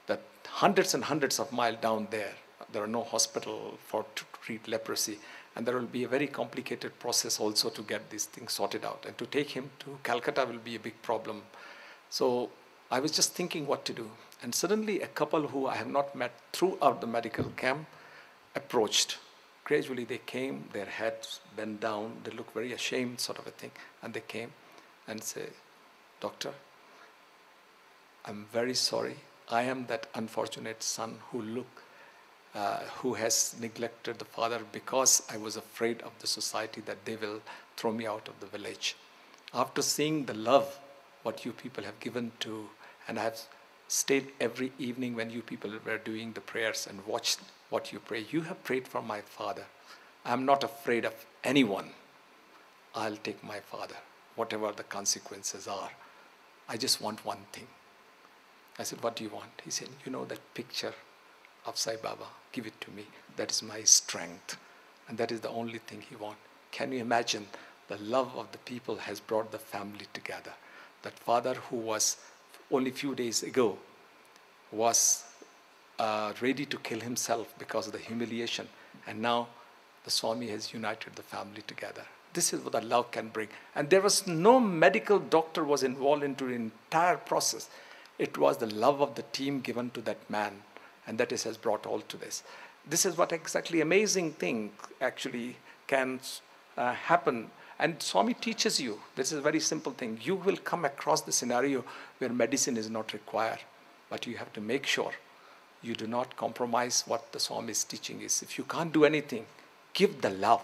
that hundreds and hundreds of miles down there are no hospital to treat leprosy. And there will be a very complicated process also to get these things sorted out. And to take him to Calcutta will be a big problem. So I was just thinking what to do. And suddenly a couple who I have not met throughout the medical camp approached. Gradually they came, their heads bent down, they looked very ashamed sort of a thing. And they came and said, Doctor, I'm very sorry. I am that unfortunate son who looked who has neglected the father because I was afraid of the society that they will throw me out of the village. After seeing the love what you people have given to, and I have stayed every evening when you people were doing the prayers and watched what you pray. You have prayed for my father. I'm not afraid of anyone. I'll take my father, whatever the consequences are. I just want one thing. I said, what do you want? He said, you know that picture of Sai Baba, give it to me. That is my strength. And that is the only thing he wants. Can you imagine the love of the people has brought the family together? That father who was only a few days ago was ready to kill himself because of the humiliation. And now the Swami has united the family together. This is what the love can bring. And there was no medical doctor was involved into the entire process. It was the love of the team given to that man. And that has brought all to this. This is what exactly amazing thing actually can happen. And Swami teaches you, this is a very simple thing. You will come across the scenario where medicine is not required. But you have to make sure you do not compromise what the Swami's teaching is. If you can't do anything, give the love.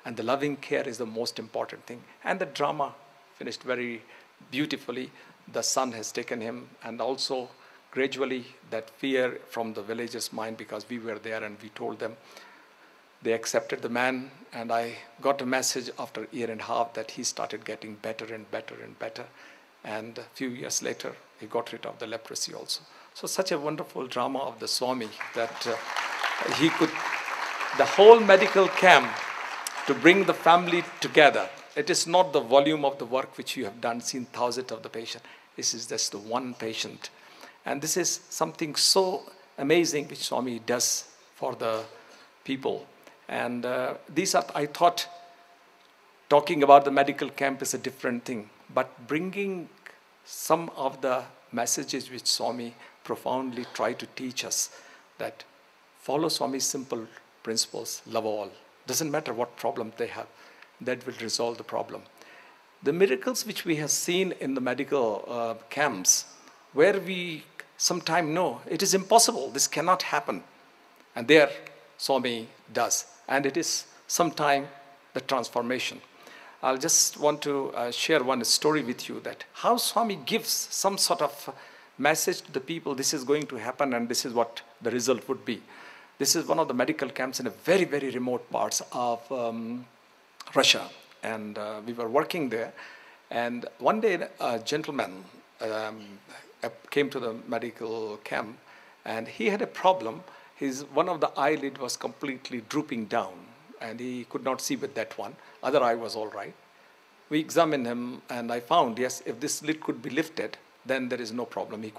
And the loving care is the most important thing. And the drama finished very beautifully. The son has taken him, and also gradually that fear from the villagers' mind, because we were there and we told them, they accepted the man, and I got a message after a year and a half that he started getting better and better and better. And a few years later, he got rid of the leprosy also. So such a wonderful drama of the Swami that he could, the whole medical camp, to bring the family together. It is not the volume of the work which you have done, seen thousands of the patient. This is just the one patient. And this is something so amazing which Swami does for the people. And these are, I thought, talking about the medical camp is a different thing. But bringing some of the messages which Swami profoundly tried to teach us, that follow Swami's simple principles, love all. Doesn't matter what problem they have, that will resolve the problem. The miracles which we have seen in the medical camps, where we sometimes know it is impossible, this cannot happen. And there Swami does. And it is sometime the transformation. I'll just want to share one story with you, that how Swami gives some sort of message to the people, this is going to happen and this is what the result would be. This is one of the medical camps in a very, very remote parts of Russia. And we were working there. And one day a gentleman came to the medical camp, and he had a problem. One of the eyelid was completely drooping down, and he could not see with that one. Other eye was all right. We examined him, and I found, yes, if this lid could be lifted, then there is no problem. He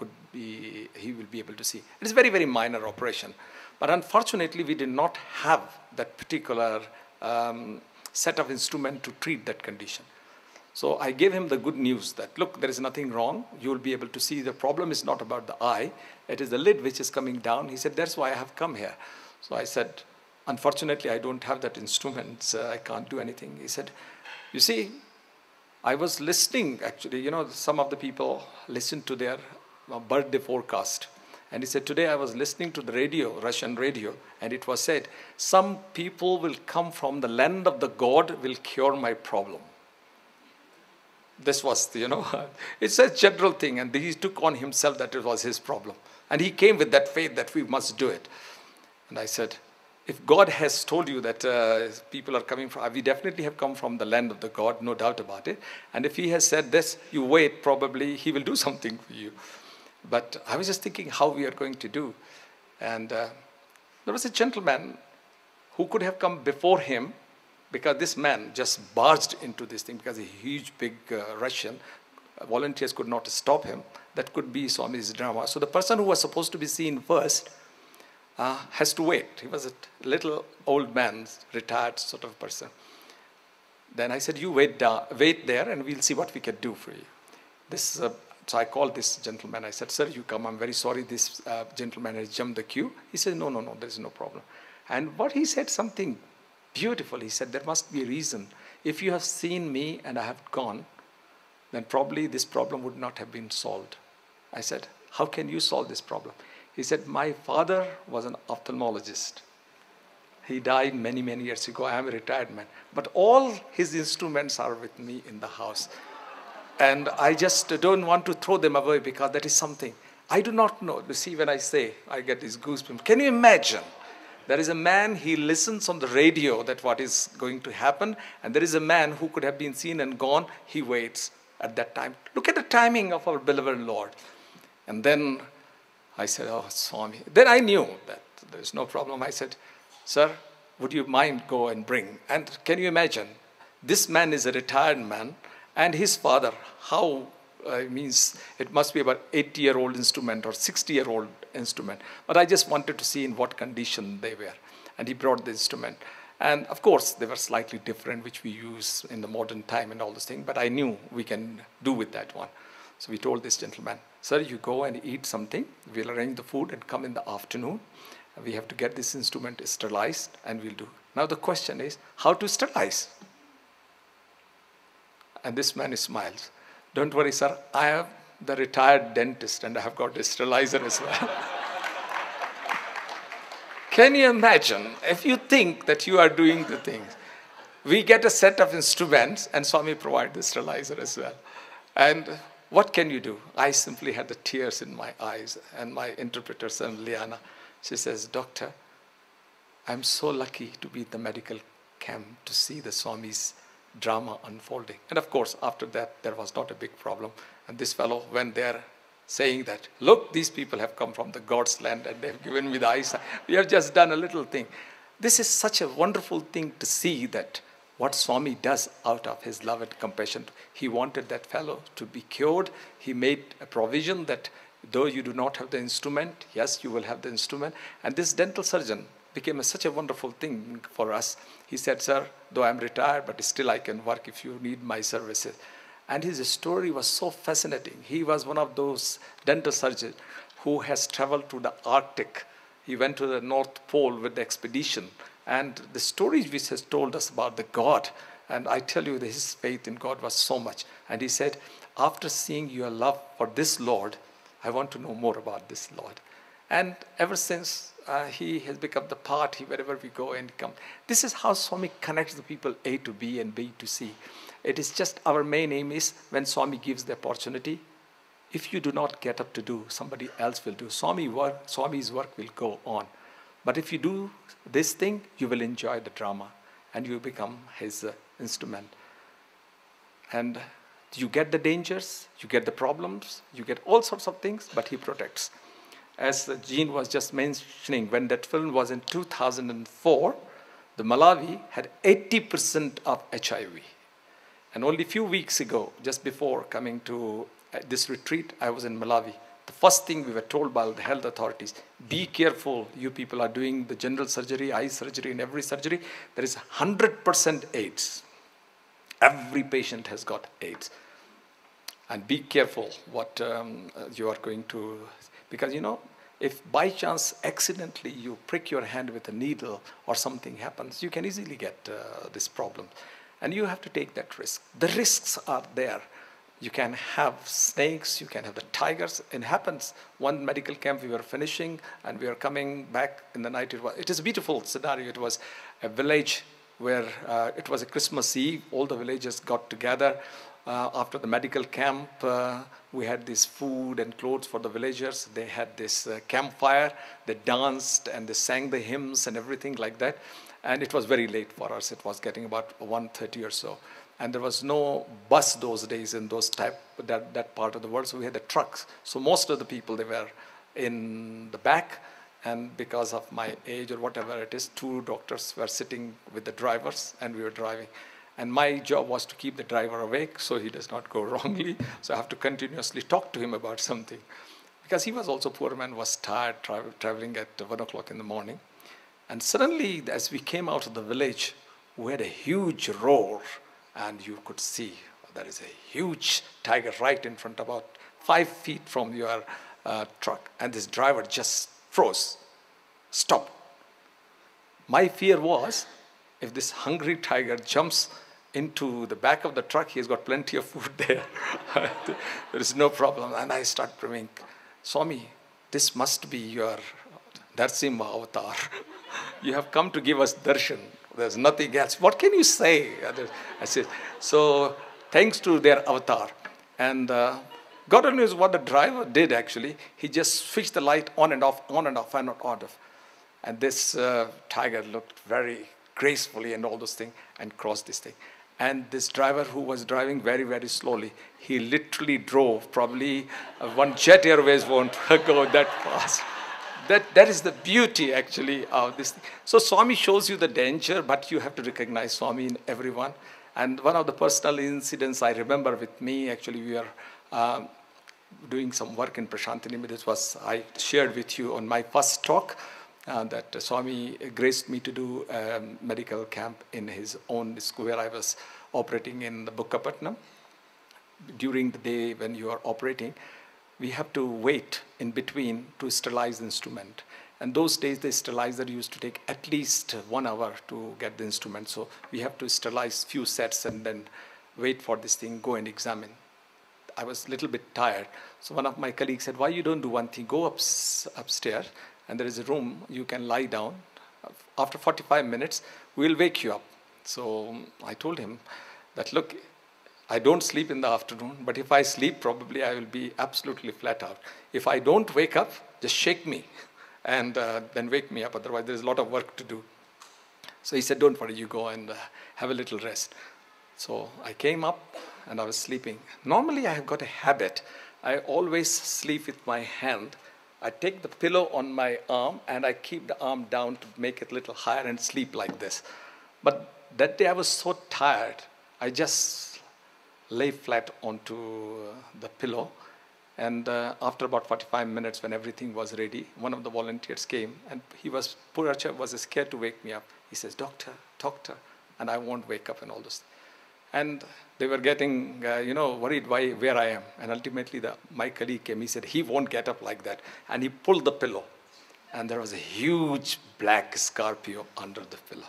will be able to see. It is very, very minor operation. But unfortunately, we did not have that particular set of instrument to treat that condition. So I gave him the good news that, look, there is nothing wrong. You will be able to see. The problem is not about the eye. It is the lid which is coming down. He said, that's why I have come here. So I said, unfortunately, I don't have that instrument. I can't do anything. He said, you see, I was listening, actually. You know, some of the people listen to their birthday forecast. And he said, today I was listening to the radio, Russian radio, and it was said, some people will come from the land of the God will cure my problem. This was, it's a general thing, and he took on himself that it was his problem. And he came with that faith that we must do it. And I said, if God has told you that people are coming from, we definitely have come from the land of the God, no doubt about it. And if he has said this, you wait, probably he will do something for you. But I was just thinking how we are going to do. And there was a gentleman who could have come before him, because this man just barged into this thing, because a huge, big Russian, volunteers could not stop him. That could be Swami's drama. So the person who was supposed to be seen first has to wait. He was a little old man, retired sort of person. Then I said, you wait there and we'll see what we can do for you. So I called this gentleman. I said, sir, you come. I'm very sorry. This gentleman has jumped the queue. He said, no, there is no problem. And what he said, something beautiful. He said, there must be a reason. If you have seen me and I have gone, then probably this problem would not have been solved. I said, how can you solve this problem? He said, my father was an ophthalmologist. He died many, many years ago. I am a retired man. But all his instruments are with me in the house. And I just don't want to throw them away because that is something. I do not know. You see, when I say, I get these goosebumps. Can you imagine? There is a man, he listens on the radio that what is going to happen. And there is a man who could have been seen and gone. He waits at that time. Look at the timing of our beloved Lord. And then I said, oh, Swami. Then I knew that there is no problem. I said, sir, would you mind go and bring? And can you imagine? This man is a retired man. And his father, how, means it must be about 80-year-old instrument or 60-year-old instrument. But I just wanted to see in what condition they were. And he brought the instrument. And of course, they were slightly different, which we use in the modern time and all those things. But I knew we can do with that one. So we told this gentleman, sir, you go and eat something. We'll arrange the food and come in the afternoon. We have to get this instrument sterilized and we'll do. Now the question is, how to sterilize? And this man smiles. Don't worry, sir. I am the retired dentist and I have got a sterilizer as well. Can you imagine if you think that you are doing the things? We get a set of instruments and Swami provides the sterilizer as well. And what can you do? I simply had the tears in my eyes. And my interpreter, son Liana, she says, Doctor, I'm so lucky to be at the medical camp to see the Swami's drama unfolding. And of course, after that, there was not a big problem. And this fellow went there saying that, look, these people have come from the God's land and they've given me the eyesight. We have just done a little thing. This is such a wonderful thing to see that what Swami does out of his love and compassion. He wanted that fellow to be cured. He made a provision that though you do not have the instrument, yes, you will have the instrument. And this dental surgeon became such a wonderful thing for us. He said, sir, though I'm retired, but still I can work if you need my services. And his story was so fascinating. He was one of those dental surgeons who has traveled to the Arctic. He went to the North Pole with the expedition. And the stories which has told us about the God, and I tell you that his faith in God was so much. And he said, after seeing your love for this Lord, I want to know more about this Lord. And ever since, he has become the part, wherever we go and come. This is how Swami connects the people A to B and B to C. It is just our main aim is when Swami gives the opportunity, if you do not get up to do, somebody else will do. Swami's work will go on. But if you do this thing, you will enjoy the drama and you become his instrument. And you get the dangers, you get the problems, you get all sorts of things, but he protects. As Jean was just mentioning, when that film was in 2004, the Malawi had 80% of HIV. And only a few weeks ago, just before coming to this retreat, I was in Malawi. The first thing we were told by the health authorities, be careful, you people are doing the general surgery, eye surgery, and every surgery. There is 100% AIDS. Every patient has got AIDS. And be careful what you are going to, because you know, if by chance accidentally you prick your hand with a needle or something happens, you can easily get this problem. And you have to take that risk. The risks are there. You can have snakes, you can have the tigers. It happens. One medical camp we were finishing and we were coming back in the night. It is a beautiful scenario. It was a village where it was a Christmas Eve. All the villagers got together. After the medical camp, we had this food and clothes for the villagers. They had this campfire. They danced and they sang the hymns and everything like that. And it was very late for us. It was getting about 1:30 or so. And there was no bus those days in that part of the world. So we had the trucks. So most of the people, they were in the back. And because of my age or whatever it is, 2 doctors were sitting with the drivers and we were driving. And my job was to keep the driver awake so he does not go wrongly. So I have to continuously talk to him about something. Because he was also poor man, was tired, traveling at 1 o'clock in the morning. And suddenly, as we came out of the village, we had a huge roar. And you could see there is a huge tiger right in front, about 5 feet from your truck. And this driver just froze, stopped. My fear was, if this hungry tiger jumps into the back of the truck, he's got plenty of food there. There is no problem. And I start praying, Swami, this must be your Narsimha avatar. You have come to give us darshan. There's nothing else. What can you say? I said, so thanks to their avatar. And God only knows what the driver did actually. He just switched the light on and off, on and off, and on and off. And this tiger looked very gracefully and all those things and crossed this thing. And this driver who was driving very, very slowly, he literally drove. Probably one Jet Airways won't go that fast. That is the beauty actually of this thing. So Swami shows you the danger, but you have to recognize Swami in everyone. And one of the personal incidents I remember with me, actually we were doing some work in Prashantini. This was, I shared with you on my first talk, that Swami graced me to do a medical camp in his own school where I was operating in the Bukkapatnam. During the day when you are operating, we have to wait in between to sterilize the instrument. And those days, the sterilizer used to take at least 1 hour to get the instrument. So we have to sterilize few sets and then wait for this thing, go and examine. I was a little bit tired. So one of my colleagues said, why you don't do one thing? Go upstairs, and there is a room, you can lie down. After 45 minutes, we'll wake you up. So I told him that, look, I don't sleep in the afternoon, but if I sleep, probably I will be absolutely flat out. If I don't wake up, just shake me and then wake me up. Otherwise, there's a lot of work to do. So he said, don't worry, you go and have a little rest. So I came up and I was sleeping. Normally, I have got a habit. I always sleep with my hand. I take the pillow on my arm and I keep the arm down to make it a little higher and sleep like this. But that day I was so tired, I just lay flat onto the pillow. And after about 45 minutes, when everything was ready, one of the volunteers came, and he was, poor chap was scared to wake me up. He says, doctor, and I won't wake up and all this. And they were getting, worried where I am. And ultimately, my colleague came. He said, he won't get up like that. And he pulled the pillow. And there was a huge black Scorpio under the pillow.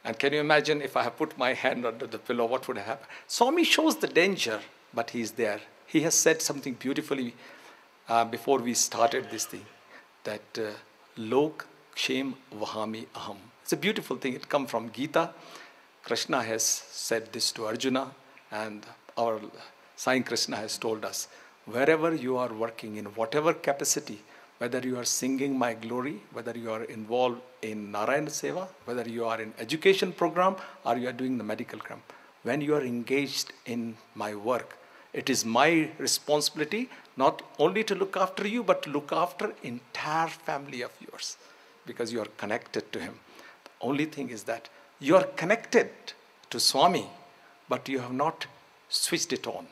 And can you imagine if I have put my hand under the pillow, what would happen? Swami shows the danger, but he's there. He has said something beautifully before we started this thing, that Lok Kshem Vahami Aham. It's a beautiful thing. It comes from Gita. Krishna has said this to Arjuna, and our Sai Krishna has told us, wherever you are working, in whatever capacity, whether you are singing my glory, whether you are involved in Narayana Seva, whether you are in education program, or you are doing the medical camp, when you are engaged in my work, it is my responsibility not only to look after you, but to look after entire family of yours, because you are connected to him. The only thing is that you are connected to Swami, but you have not switched it on.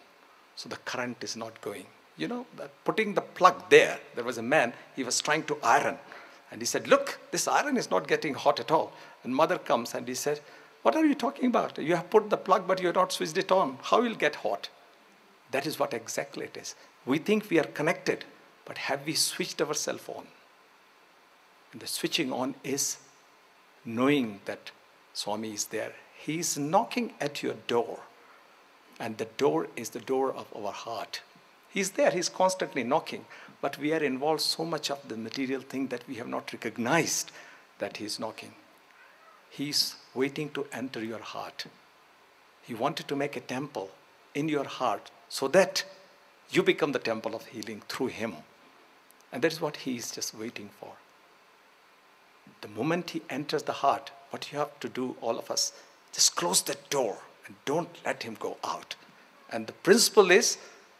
So the current is not going. You know, putting the plug there was a man, he was trying to iron. And he said, look, this iron is not getting hot at all. And mother comes and he said, what are you talking about? You have put the plug, but you have not switched it on. How will it get hot? That is what exactly it is. We think we are connected, but have we switched ourselves on? And the switching on is knowing that Swami is there. He is knocking at your door. And the door is the door of our heart. He's there, he's constantly knocking, but we are involved so much of the material thing that we have not recognized that he's knocking. He's waiting to enter your heart. He wanted to make a temple in your heart so that you become the temple of healing through him. And that is what he is just waiting for. The moment he enters the heart, what you have to do, all of us, just close the door and don't let him go out. And the principle is,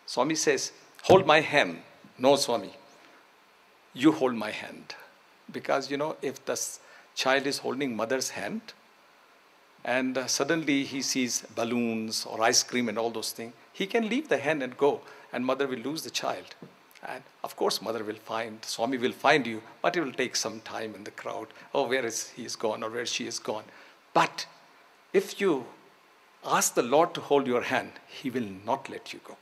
Swami says, hold my hand. No, Swami, you hold my hand. Because, if the child is holding mother's hand and suddenly he sees balloons or ice cream and all those things, he can leave the hand and go, and mother will lose the child. And of course, mother will find, Swami will find you, but it will take some time in the crowd. Oh, where is he is gone or where she is gone. But if you ask the Lord to hold your hand, he will not let you go.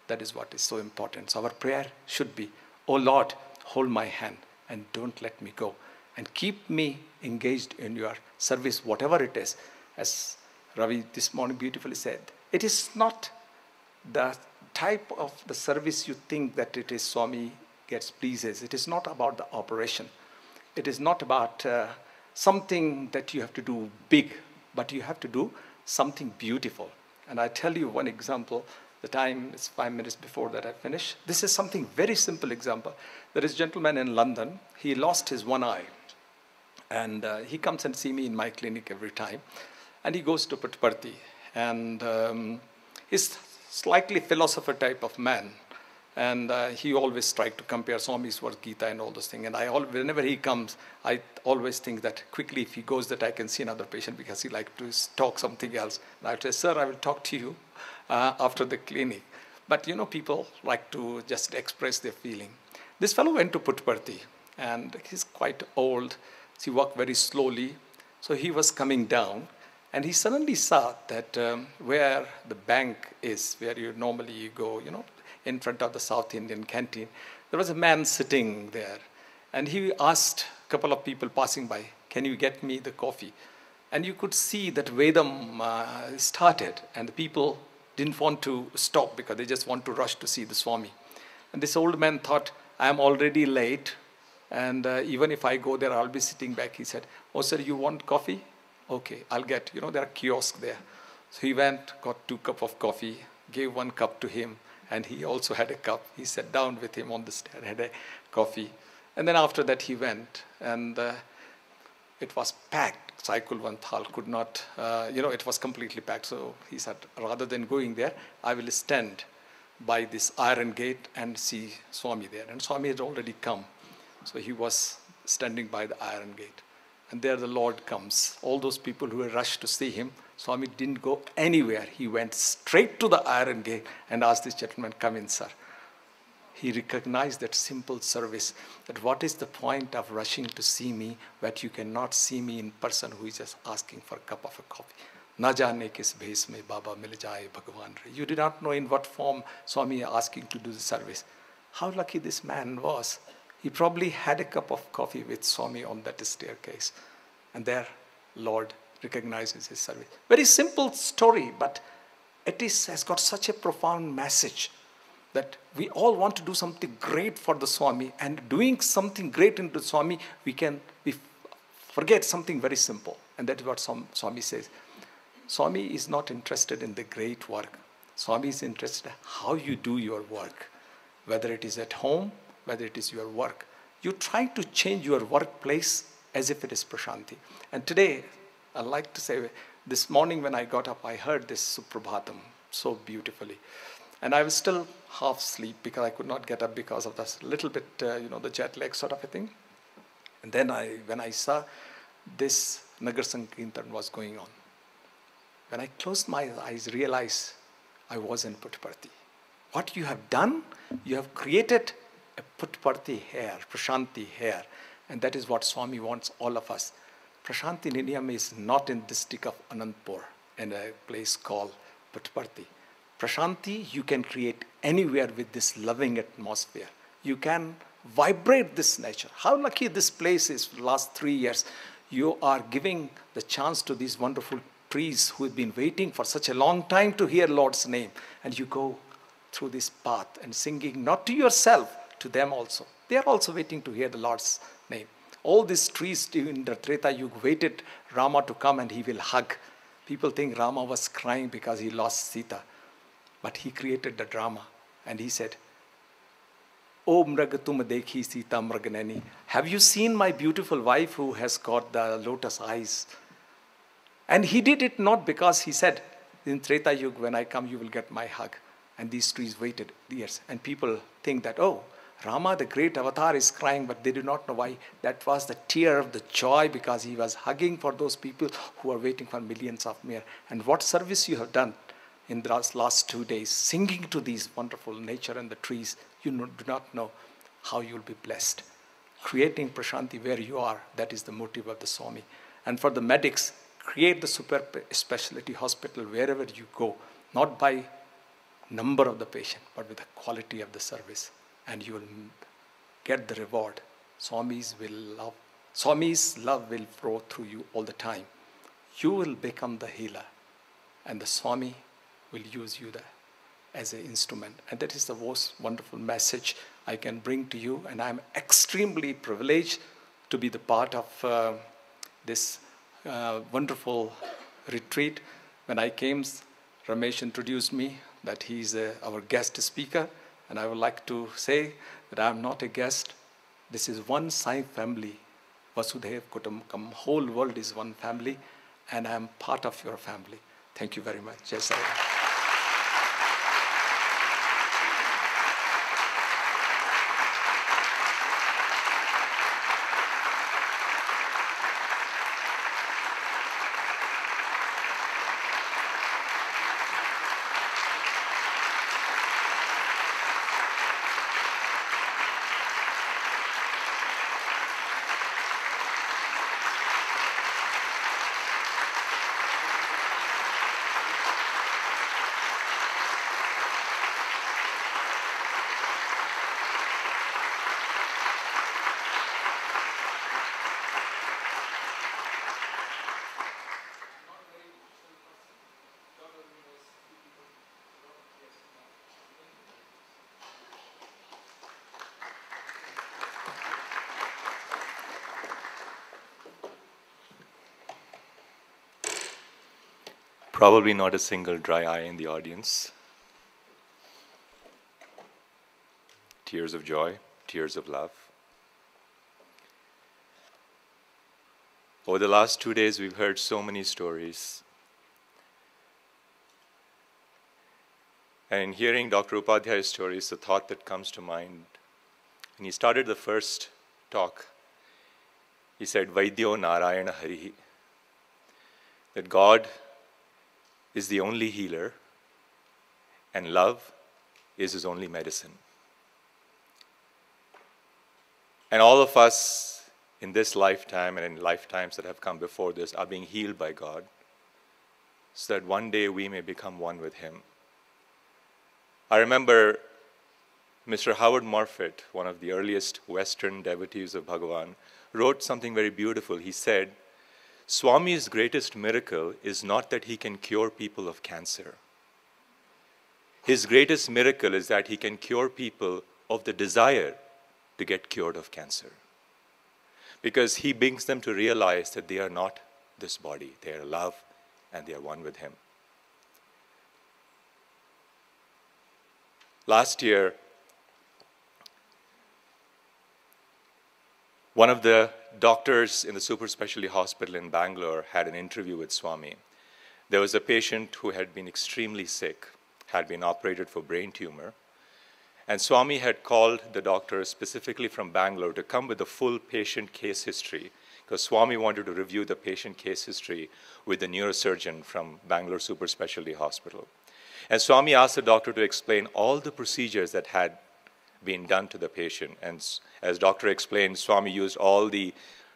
That is what is so important. So our prayer should be, oh Lord, hold my hand and don't let me go. And keep me engaged in your service, whatever it is. As Ravi this morning beautifully said, it is not the type of the service you think that it is Swami gets pleases. It is not about the operation. It is not about something that you have to do big, but you have to do something beautiful. And I tell you one example. The time is 5 minutes before that I finish. This is something very simple example. There is a gentleman in London. He lost his one eye. And he comes and see me in my clinic every time. And he goes to Puttaparthi. And he's slightly philosopher type of man. And he always tried to compare Swami's work, Gita and all those things. And whenever he comes, I always think that quickly if he goes that I can see another patient because he likes to talk something else. And I say, sir, I will talk to you after the clinic. But people like to just express their feeling. This fellow went to Puttaparthi and he's quite old. So he walked very slowly. So he was coming down and he suddenly saw that where the bank is, where you normally go, in front of the South Indian canteen, there was a man sitting there. And he asked a couple of people passing by, can you get me the coffee? And you could see that Vedam started and the people didn't want to stop because they just want to rush to see the Swami. And this old man thought, I am already late and even if I go there, I'll be sitting back. He said, oh sir, you want coffee? Okay, I'll get, there are kiosks there. So he went, got 2 cups of coffee, gave 1 cup to him. And he also had a cup. He sat down with him on the stair, had a coffee. And then after that he went. And it was packed. Saikul Vanthal could not, it was completely packed. So he said, rather than going there, I will stand by this iron gate and see Swami there. And Swami had already come. So he was standing by the iron gate. And there the Lord comes. All those people who had rushed to see him, Swami didn't go anywhere. He went straight to the iron gate and asked this gentleman, come in, sir. He recognized that simple service, that what is the point of rushing to see me, that you cannot see me in person who is just asking for a cup of a coffee. Na jaane kis bhes mein Baba mil jaye Bhagwan re. You did not know in what form Swami is asking to do the service. How lucky this man was. He probably had a cup of coffee with Swami on that staircase. And there, Lord recognizes his service. Very simple story, but it has got such a profound message that we all want to do something great for the Swami, and doing something great into Swami, we forget something very simple. And that is what Swami says. Swami is not interested in the great work. Swami is interested in how you do your work, whether it is at home, whether it is your work. You try to change your workplace as if it is Prashanti. And today, I like to say, this morning when I got up, I heard this Suprabhatam so beautifully. And I was still half asleep because I could not get up because of this little bit, the jet lag sort of a thing. And then when I saw this Nagar Sankirtan was going on, when I closed my eyes, realized I was in Puttaparthi. What you have done, you have created a Puttaparthi here, Prashanti here. And that is what Swami wants all of us. Prashanti Niyam is not in the district of Anantapur, in a place called Puttaparthi. Prashanti you can create anywhere with this loving atmosphere. You can vibrate this nature. How lucky this place is for the last 3 years. You are giving the chance to these wonderful trees who have been waiting for such a long time to hear Lord's name. And you go through this path and singing not to yourself, to them also. They are also waiting to hear the Lord's name. All these trees in the Treta Yuga waited Rama to come and he will hug. People think Rama was crying because he lost Sita. But he created the drama and he said, O Mrag tum dekhi Sita Mragnani. Have you seen my beautiful wife who has got the lotus eyes? And he did it not because he said, in Treta Yuga, when I come, you will get my hug. And these trees waited years. And people think that, oh, Rama, the great avatar, is crying, but they do not know why. That was the tear of the joy because he was hugging for those people who are waiting for millions of years. And what service you have done in the last 2 days, singing to these wonderful nature and the trees, you do not know how you will be blessed. Creating Prashanti where you are, that is the motive of the Swami. And for the medics, create the super specialty hospital wherever you go, not by number of the patient, but with the quality of the service. And you will get the reward. Swami's love will flow through you all the time. You will become the healer. And the Swami will use you as an instrument. And that is the most wonderful message I can bring to you, and I'm extremely privileged to be the part of this wonderful retreat. When I came, Ramesh introduced me that he's our guest speaker, and I would like to say that I'm not a guest. This is one Sai family. Vasudhaiv Kutumbakam, whole world is one family, and I'm part of your family. Thank you very much. Jai Sai Ram. Probably not a single dry eye in the audience. Tears of joy, tears of love. Over the last 2 days, we've heard so many stories. And in hearing Dr. Upadhyay's stories, the thought that comes to mind, when he started the first talk, he said, Vaidyo Narayana Harihi, that God is the only healer, and love is his only medicine. And all of us in this lifetime and in lifetimes that have come before this are being healed by God, so that one day we may become one with him. I remember Mr. Howard Morfitt, one of the earliest Western devotees of Bhagavan, wrote something very beautiful. He said, Swami's greatest miracle is not that he can cure people of cancer. His greatest miracle is that he can cure people of the desire to get cured of cancer. Because he brings them to realize that they are not this body. They are love and they are one with him. Last year, one of the doctors in the super specialty hospital in Bangalore had an interview with Swami. There was a patient who had been extremely sick, had been operated for brain tumor, and Swami had called the doctor specifically from Bangalore to come with the full patient case history, because Swami wanted to review the patient case history with the neurosurgeon from Bangalore Super Specialty Hospital. And Swami asked the doctor to explain all the procedures that had been done to the patient. And as doctor explained, Swami used all the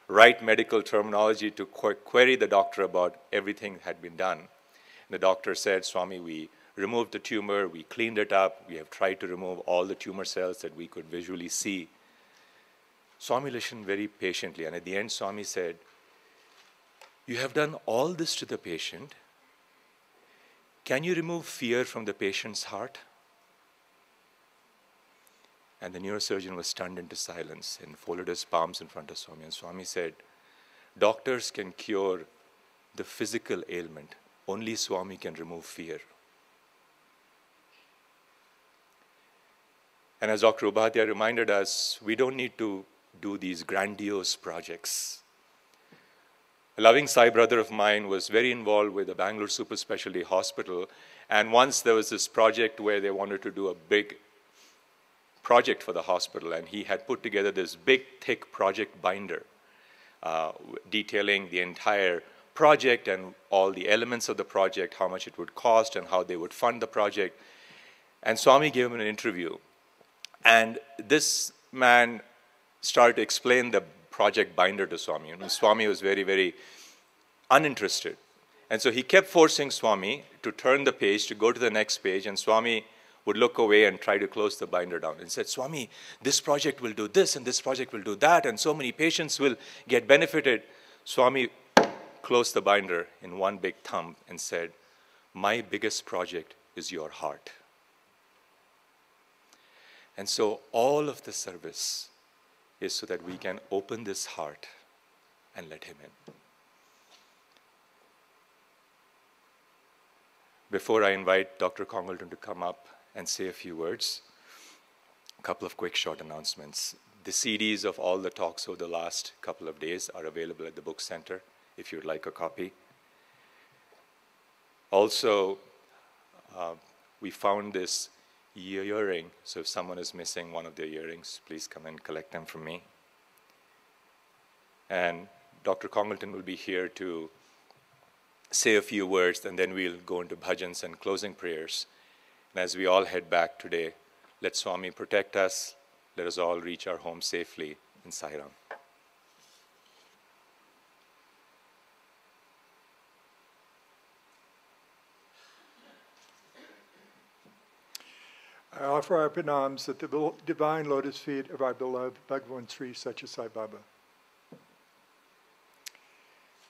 right medical terminology to query the doctor about everything that had been done. And the doctor said, Swami, we removed the tumor, we cleaned it up, we have tried to remove all the tumor cells that we could visually see. Swami listened very patiently, and at the end Swami said, you have done all this to the patient. Can you remove fear from the patient's heart? And the neurosurgeon was stunned into silence and folded his palms in front of Swami. And Swami said, doctors can cure the physical ailment. Only Swami can remove fear. And as Dr. Upadhyay reminded us, we don't need to do these grandiose projects. A loving Sai brother of mine was very involved with the Bangalore Super Specialty Hospital. And once there was this project where they wanted to do a big project for the hospital, and he had put together this big, thick project binder detailing the entire project and all the elements of the project, how much it would cost and how they would fund the project. And Swami gave him an interview. And this man started to explain the project binder to Swami. And Swami was very, very uninterested. And so he kept forcing Swami to turn the page, to go to the next page, and Swami would look away and try to close the binder down and said, Swami, this project will do this and this project will do that and so many patients will get benefited. Swami closed the binder in one big thumb and said, my biggest project is your heart. And so all of the service is so that we can open this heart and let him in. Before I invite Dr. Congleton to come up and say a few words, a couple of quick short announcements. The CDs of all the talks over the last couple of days are available at the book center if you'd like a copy. Also, we found this earring, so if someone is missing one of their earrings, please come and collect them from me. And Dr. Congleton will be here to say a few words, and then we'll go into bhajans and closing prayers. And as we all head back today, let Swami protect us. Let us all reach our home safely in Sai Ram. I offer our pranams at the divine lotus feet of our beloved Bhagavan Sri Satya Sai Baba.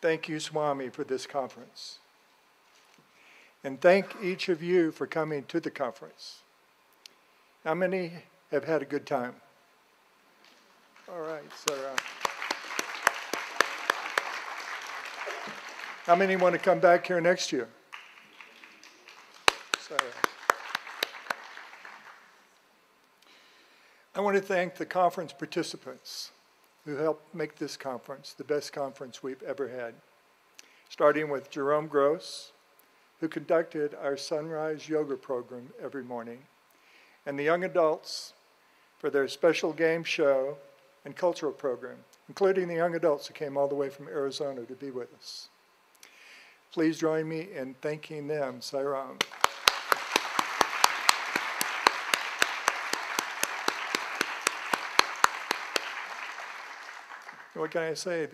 Thank you, Swami, for this conference. And thank each of you for coming to the conference. How many have had a good time? All right, so how many want to come back here next year? I want to thank the conference participants who helped make this conference the best conference we've ever had, starting with Jerome Gross, who conducted our Sunrise Yoga program every morning, and the young adults for their special game show and cultural program, including the young adults who came all the way from Arizona to be with us. Please join me in thanking them. Sai Ram. What can I say?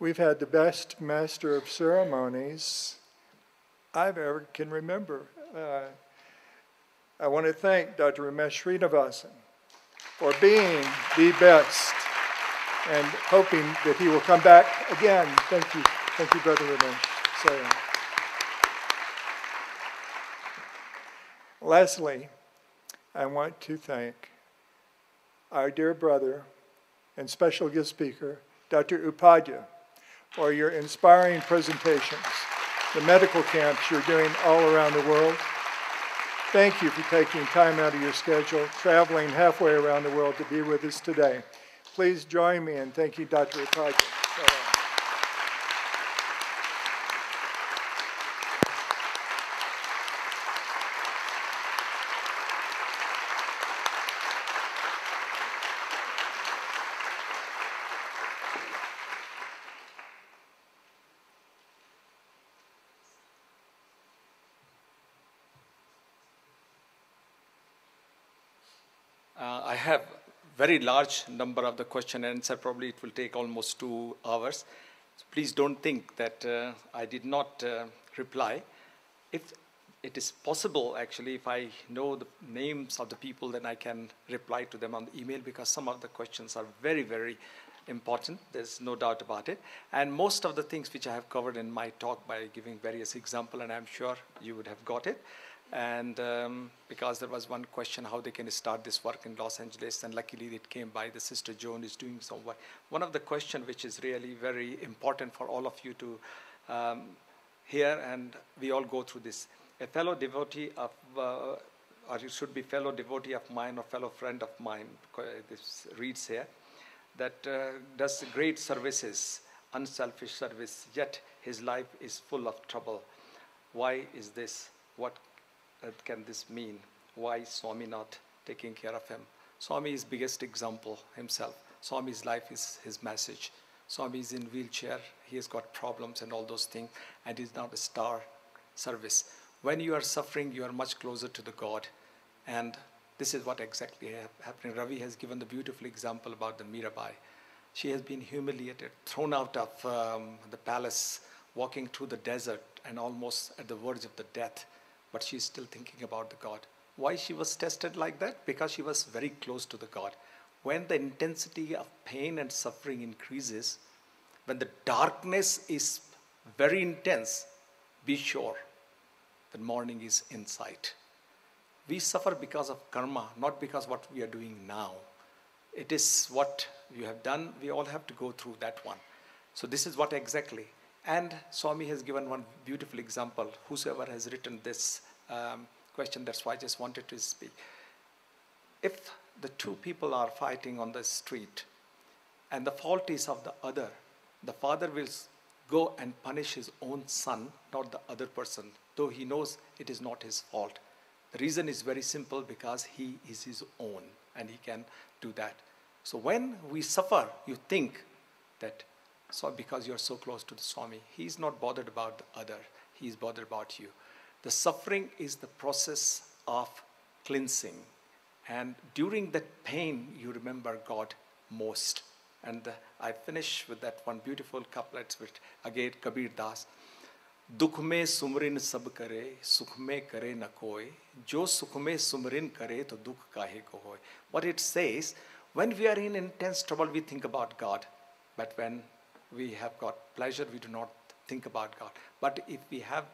We've had the best master of ceremonies I've ever can remember. I want to thank Dr. Ramesh Srinivasan for being the best and hoping that he will come back again. Thank you. Thank you, Brother Ramesh. So, lastly, I want to thank our dear brother and special guest speaker, Dr. Upadhyay, for your inspiring presentations, the medical camps you're doing all around the world. Thank you for taking time out of your schedule, traveling halfway around the world to be with us today. Please join me in thanking Dr. Upadhyay. I have very large number of the question and answer. Probably it will take almost 2 hours. So please don't think that I did not reply. If it is possible, actually, if I know the names of the people, then I can reply to them on the email, because some of the questions are very, very important. There's no doubt about it. And most of the things which I have covered in my talk by giving various examples, and I'm sure you would have got it. And because there was one question, how they can start this work in Los Angeles, and luckily it came by the Sister Joan is doing some work. One of the questions which is really very important for all of you to hear, and we all go through this. A fellow devotee of, or it should be fellow devotee of mine or fellow friend of mine, this reads here, that does great services, unselfish service, yet his life is full of trouble. Why is this? What can this mean? Why is Swami not taking care of him? Swami is biggest example himself. Swami's life is his message. Swami is in wheelchair, he has got problems and all those things, and he's not a star service. When you are suffering, you are much closer to the God. And this is what exactly happening. Ravi has given the beautiful example about the Mirabai. She has been humiliated, thrown out of the palace, walking through the desert and almost at the verge of the death. But she's still thinking about the God. Why she was tested like that? Because she was very close to the God. When the intensity of pain and suffering increases, when the darkness is very intense, be sure that morning is in sight. we suffer because of karma, not because what we are doing now. It is what you have done. We all have to go through that one. So this is what exactly. And Swami has given one beautiful example. Whosoever has written this question, that's why I just wanted to speak. If the two people are fighting on the street and the fault is of the other, the father will go and punish his own son, not the other person, though he knows it is not his fault. The reason is very simple, because he is his own and he can do that. So when we suffer, you think that because you're so close to the Swami, he's not bothered about the other, he's bothered about you. The suffering is the process of cleansing. And during that pain, you remember God most. And I finish with that one beautiful couplet, which again Kabir Das. दुख में सुमरिन सब करे, सुख में करे न कोई, जो सुख में सुमरिन करे तो दुख काहे को होय. What it says, when we are in intense trouble, we think about God. But when we have got pleasure, we do not think about God. But if we have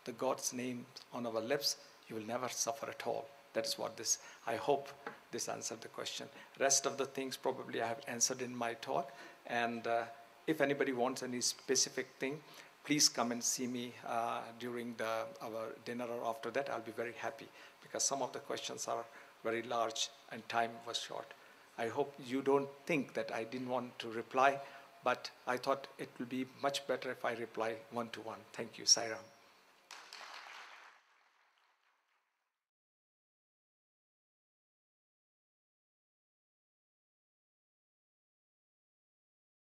the God's name on our lips, you will never suffer at all. That is what this, I hope this answered the question. Rest of the things probably I have answered in my talk. And if anybody wants any specific thing, please come and see me during our dinner or after that. I'll be very happy, because some of the questions are very large and time was short. I hope you don't think that I didn't want to reply, but I thought it will be much better if I reply one-to-one. Thank you, Sai Ram.